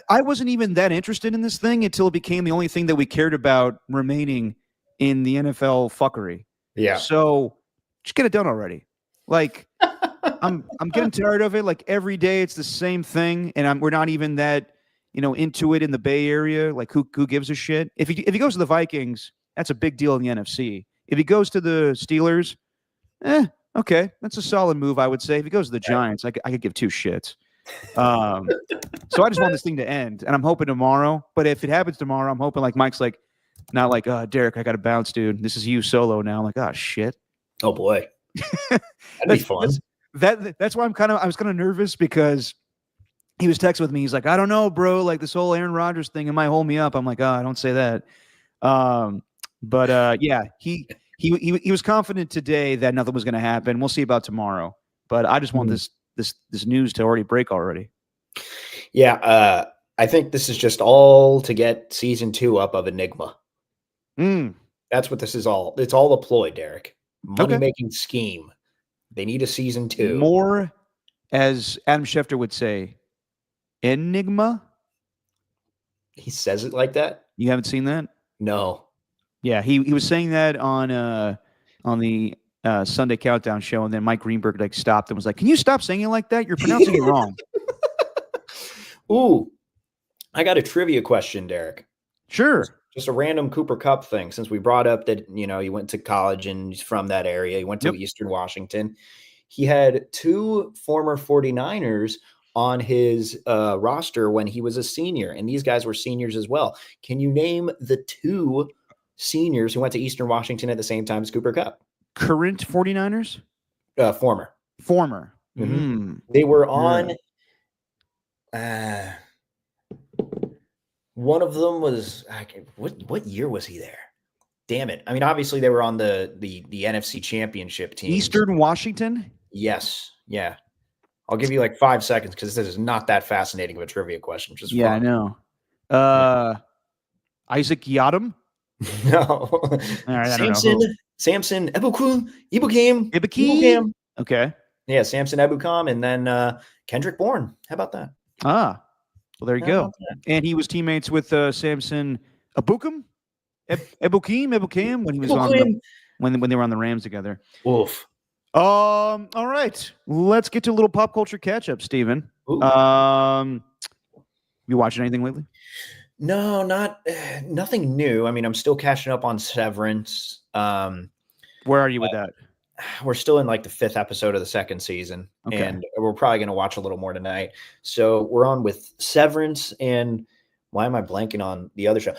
I wasn't even that interested in this thing until it became the only thing that we cared about remaining in the NFL fuckery. Yeah. So just get it done already. Like, I'm getting tired of it. Like every day, it's the same thing, and we're not even that into it in the Bay Area. Like who gives a shit? If he goes to the Vikings, that's a big deal in the NFC. If he goes to the Steelers, okay, that's a solid move, I would say. If he goes to the Giants, I could give two shits. So I just want this thing to end, and I'm hoping tomorrow. But if it happens tomorrow, I'm hoping like Mike's like, not like, Derek, I got to bounce, dude. This is you solo now. I'm like, oh shit. Oh boy, that'd be fun. That's why I was kind of nervous because he was texting with me. He's like, I don't know, bro. Like this whole Aaron Rodgers thing, it might hold me up. I'm like, I don't say that. Yeah, he was confident today that nothing was going to happen. We'll see about tomorrow. But I just want this news to already break already. Yeah, I think this is just all to get season 2 up of Enigma. That's what this is all. It's all a ploy, Derek. Money-making scheme. They need a season 2. More, as Adam Schefter would say, Enigma. He says it like that? You haven't seen that? No. Yeah, he was saying that on the Sunday Countdown show, and then Mike Greenberg like stopped and was like, "Can you stop saying it like that? You're pronouncing it wrong." Ooh, I got a trivia question, Derek. Sure. Just a random Cooper Kupp thing, since we brought up that, he went to college and he's from that area. He went to Eastern Washington. He had 2 former 49ers on his roster when he was a senior, and these guys were seniors as well. Can you name the 2 seniors who went to Eastern Washington at the same time as Cooper Kupp? Current 49ers? Former. Mm-hmm. They were on one of them was what year was he there? Damn it. I mean, obviously they were on the NFC Championship team. Eastern Washington? Yes. Yeah. I'll give you like 5 seconds because this is not that fascinating of a trivia question. Just yeah, fun. I know. Isaac Yadam? No. All right, I don't know. Samson Ebukam. Okay. Yeah, Samson Ebukam, and then Kendrick Bourne. How about that? Well, there you go. And he was teammates with Samson Ebukam when he was on when they were on the Rams together. Oof. All right. Let's get to a little pop culture catch up, Steven. You watching anything lately? No, nothing new. I mean, I'm still catching up on Severance. Where are you with that? We're still in like the 5th episode of the 2nd season, and we're probably going to watch a little more tonight. So we're on with Severance, and why am I blanking on the other show?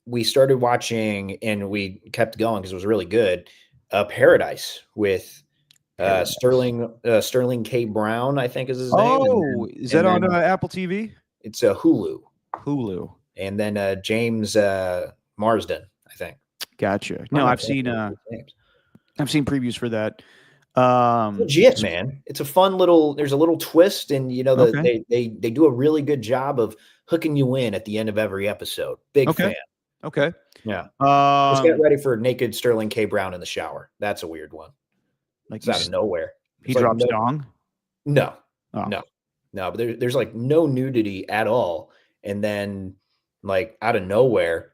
We started watching, and we kept going because it was really good. Paradise with Sterling K. Brown, I think is his name. Oh, is that on Apple TV? It's a Hulu. And then James Marsden, I think. Gotcha. No, I've seen previews for that. Legit, man. It's a fun little. There's a little twist, and they do a really good job of hooking you in at the end of every episode. Big fan. Okay. Yeah. Just get ready for naked Sterling K. Brown in the shower. That's a weird one. Like it's out of nowhere. He drops dong? No. No. But there's like no nudity at all. And then like out of nowhere,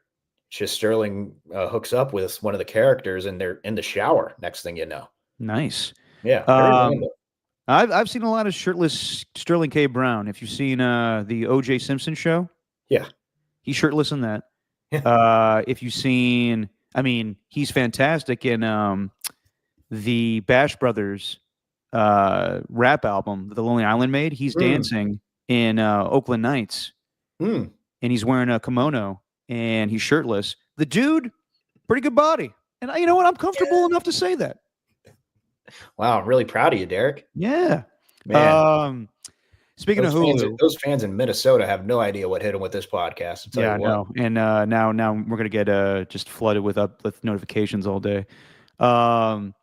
just Sterling hooks up with one of the characters and they're in the shower. Next thing you know. Nice. Yeah. I've seen a lot of shirtless Sterling K. Brown. If you've seen the O.J. Simpson show. Yeah. He's shirtless in that. If you've seen, I mean, he's fantastic in the Bash Brothers rap album that the Lonely Island made. He's dancing in Oakland Nights, and he's wearing a kimono and he's shirtless. The dude, pretty good body, and you know what? I'm comfortable enough to say that. Wow, I'm really proud of you, Derek. Yeah, man. Speaking of Hulu, those fans in Minnesota have no idea what hit them with this podcast. Yeah, I know. And now we're gonna get just flooded with notifications all day. And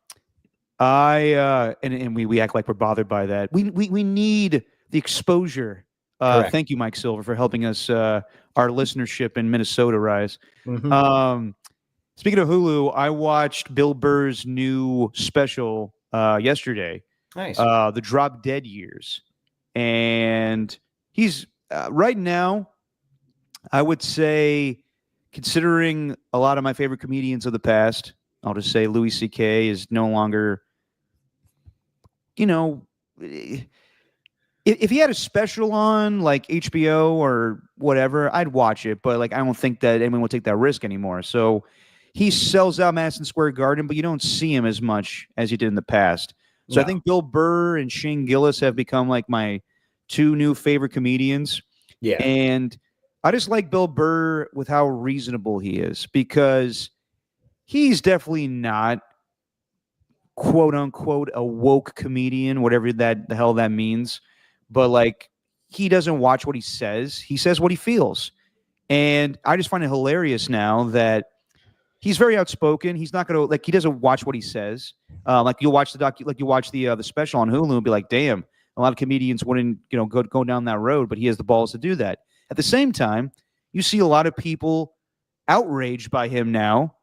we act like we're bothered by that. We need the exposure. Thank you, Mike Silver, for helping us our listenership in Minnesota rise. Speaking of Hulu, I watched Bill Burr's new special yesterday. Nice. The Drop Dead Years. And he's right now, I would say, considering a lot of my favorite comedians of the past, I'll just say Louis C.K. is no longer you know, if he had a special on like HBO or whatever, I'd watch it. But like, I don't think that anyone would take that risk anymore. So he sells out Madison Square Garden, but you don't see him as much as you did in the past. So I No. think Bill Burr and Shane Gillis have become like my two new favorite comedians. Yeah. And I just like Bill Burr with how reasonable he is, because he's definitely not quote unquote a woke comedian, whatever that the hell that means. But like, he doesn't watch what he says what he feels. And I just find it hilarious now that he's very outspoken. He's not gonna, like, he doesn't watch what he says. Like, you'll watch the special on Hulu and be like, damn, a lot of comedians wouldn't, go down that road, but he has the balls to do that. At the same time, you see a lot of people outraged by him now,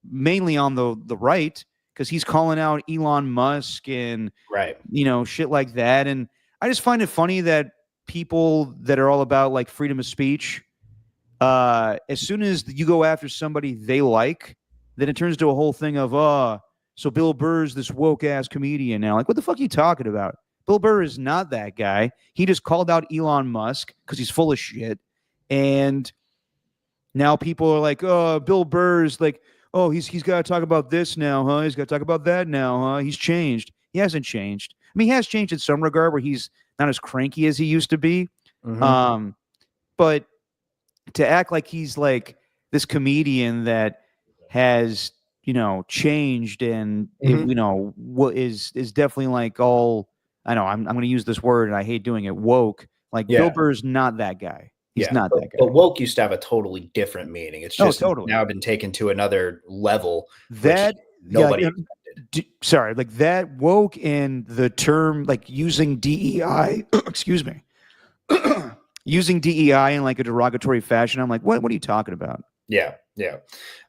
mainly on the right, because he's calling out Elon Musk and Right. shit like that. And I just find it funny that people that are all about like freedom of speech, as soon as you go after somebody they like, then it turns to a whole thing of so Bill Burr's this woke ass comedian now. Like, what the fuck are you talking about? Bill Burr is not that guy. He just called out Elon Musk because he's full of shit. And now people are like, oh, Bill Burr's like, oh, he's got to talk about this now, huh? He's got to talk about that now, huh? He's changed. He hasn't changed. I mean, he has changed in some regard where he's not as cranky as he used to be. Mhm. But to act like he's like this comedian that has, changed and, Mhm. what is definitely like all, I know I'm going to use this word and I hate doing it, woke. Like, Bill Yeah. Burr's not that guy. He's Yeah. not that guy. But woke used to have a totally different meaning. It's Oh, just totally. now been taken to another level, which That nobody yeah, expected. sorry, like that woke and the term like using DEI, excuse me, using DEI in like a derogatory fashion. I'm like, what are you talking about? Yeah, yeah.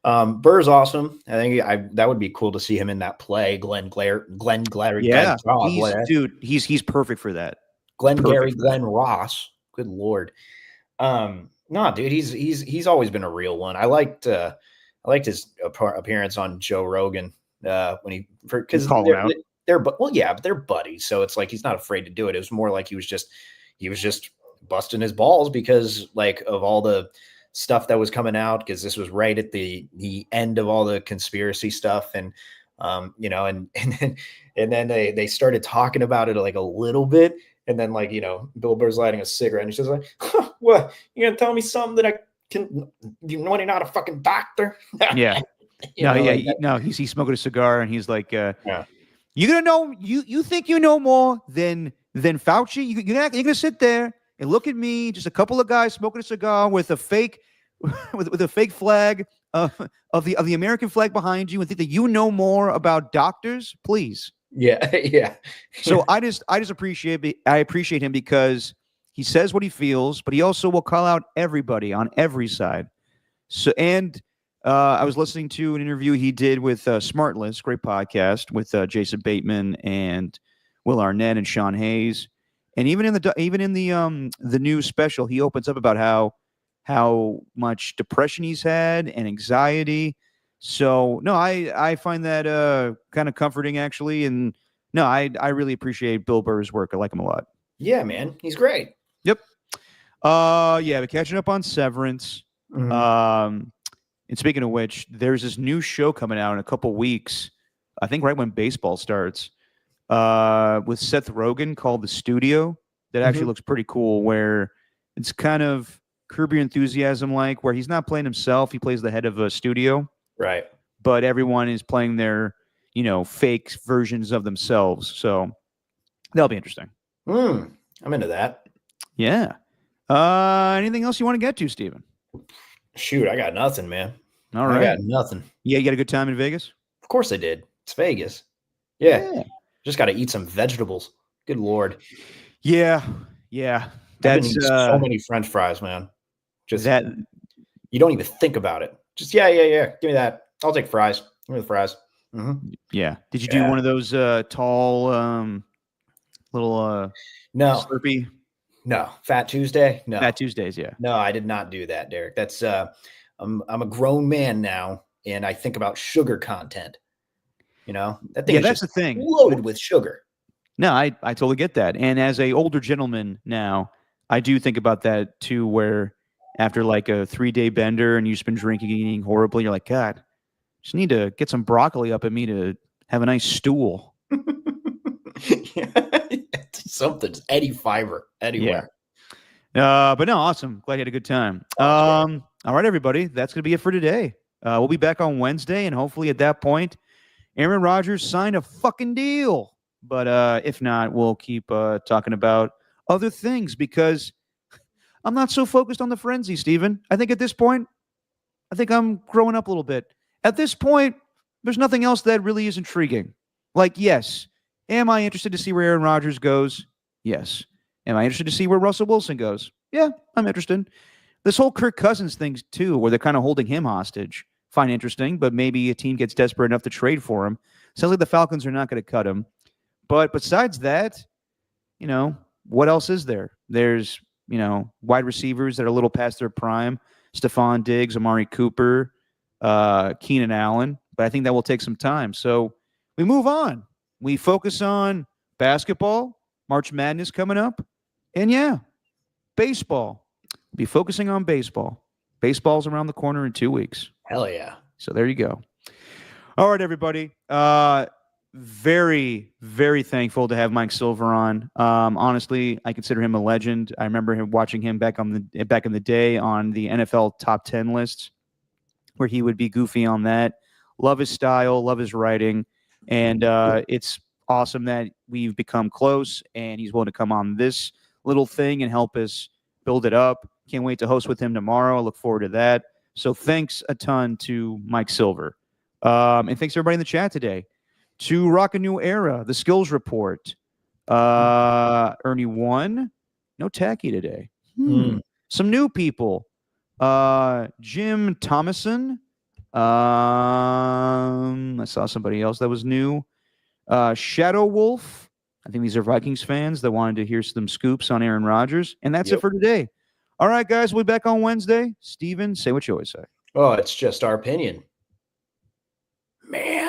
Burr's awesome. I think that would be cool to see him in that play. Glenn Glary, Yeah, Glenn he's perfect for that. Glengarry Perfect for that. Glenn Ross. Good Lord. No, dude, he's always been a real one. I liked his appearance on Joe Rogan when because Call him out. but they're buddies, so it's like he's not afraid to do it. It was more like he was just busting his balls because like of all the stuff that was coming out, because this was right at the end of all the conspiracy stuff, and and then they started talking about it like a little bit. And then, like, Bill Burr's lighting a cigarette, and he's just like, huh, "What? You gonna tell me something that I can? You know, you're not a fucking doctor." Yeah. He's smoking a cigar, and he's like, Yeah. "You gonna know? You think you know more than Fauci? You're gonna sit there and look at me, just a couple of guys smoking a cigar with a fake, with a fake flag of the American flag behind you, and think that you know more about doctors? Please." Yeah, yeah. So I just appreciate him because he says what he feels, but he also will call out everybody on every side. So, and I was listening to an interview he did with Smartless, great podcast with Jason Bateman and Will Arnett and Sean Hayes, and even in the new special, he opens up about how much depression he's had and anxiety. So no, I find that kind of comforting actually, and no, I really appreciate Bill Burr's work. I like him a lot. Yeah, man, he's great. Yep. Yeah, but catching up on Severance. Mhm. And speaking of which, there's this new show coming out in a couple weeks. I think right when baseball starts. With Seth Rogen called The Studio. That actually looks pretty cool. Where it's kind of Curb Your Enthusiasm like, where he's not playing himself. He plays the head of a studio. Right. But everyone is playing their, fake versions of themselves. So that'll be interesting. I'm into that. Yeah. Anything else you want to get to, Steven? Shoot, I got nothing, man. All right. I got nothing. Yeah, you had a good time in Vegas? Of course I did. It's Vegas. Yeah. Just got to eat some vegetables. Good Lord. Yeah. I've been eating so many French fries, man. Just that. You don't even think about it. Just yeah. Give me that. I'll take fries. Give me the fries. Mm-hmm. Yeah. Did you do one of those tall, little no Slurpee? No. Fat Tuesday? No. Fat Tuesdays, yeah. No, I did not do that, Derek. That's I'm a grown man now, and I think about sugar content. That thing is that's just the thing. loaded with sugar. No, I totally get that. And as a older gentleman now, I do think about that too, where after like a 3-day bender and you've just been drinking and eating horribly, you're like, God, just need to get some broccoli up in me to have a nice stool. Something's Eddie fiber anywhere. But no, awesome. Glad you had a good time. All right, everybody. That's going to be it for today. We'll be back on Wednesday, and hopefully at that point, Aaron Rodgers signed a fucking deal. But if not, we'll keep talking about other things because I'm not so focused on the frenzy, Steven. I think at this point, I think I'm growing up a little bit. At this point, there's nothing else that really is intriguing. Like, yes, am I interested to see where Aaron Rodgers goes? Yes. Am I interested to see where Russell Wilson goes? Yeah, I'm interested. This whole Kirk Cousins thing, too, where they're kind of holding him hostage, find interesting, but maybe a team gets desperate enough to trade for him. Sounds like the Falcons are not going to cut him. But besides that, what else is there? There's, wide receivers that are a little past their prime. Stephon Diggs, Amari Cooper, Keenan Allen. But I think that will take some time. So we move on. We focus on basketball, March Madness coming up. And baseball. We'll be focusing on baseball. Baseball's around the corner in 2 weeks. Hell yeah. So there you go. All right, everybody. Very, very thankful to have Mike Silver on. Honestly, I consider him a legend. I remember watching him back in the day on the NFL top 10 lists, where he would be goofy on that. Love his style, love his writing, and it's awesome that we've become close. And he's willing to come on this little thing and help us build it up. Can't wait to host with him tomorrow. I look forward to that. So thanks a ton to Mike Silver, and thanks to everybody in the chat today. To Rock a New Era, the Skills Report. Ernie 1. No tacky today. Some new people. Jim Thomason. I saw somebody else that was new. Shadow Wolf. I think these are Vikings fans that wanted to hear some scoops on Aaron Rodgers. And that's it for today. All right, guys. We'll be back on Wednesday. Steven, say what you always say. Oh, it's just our opinion. Man.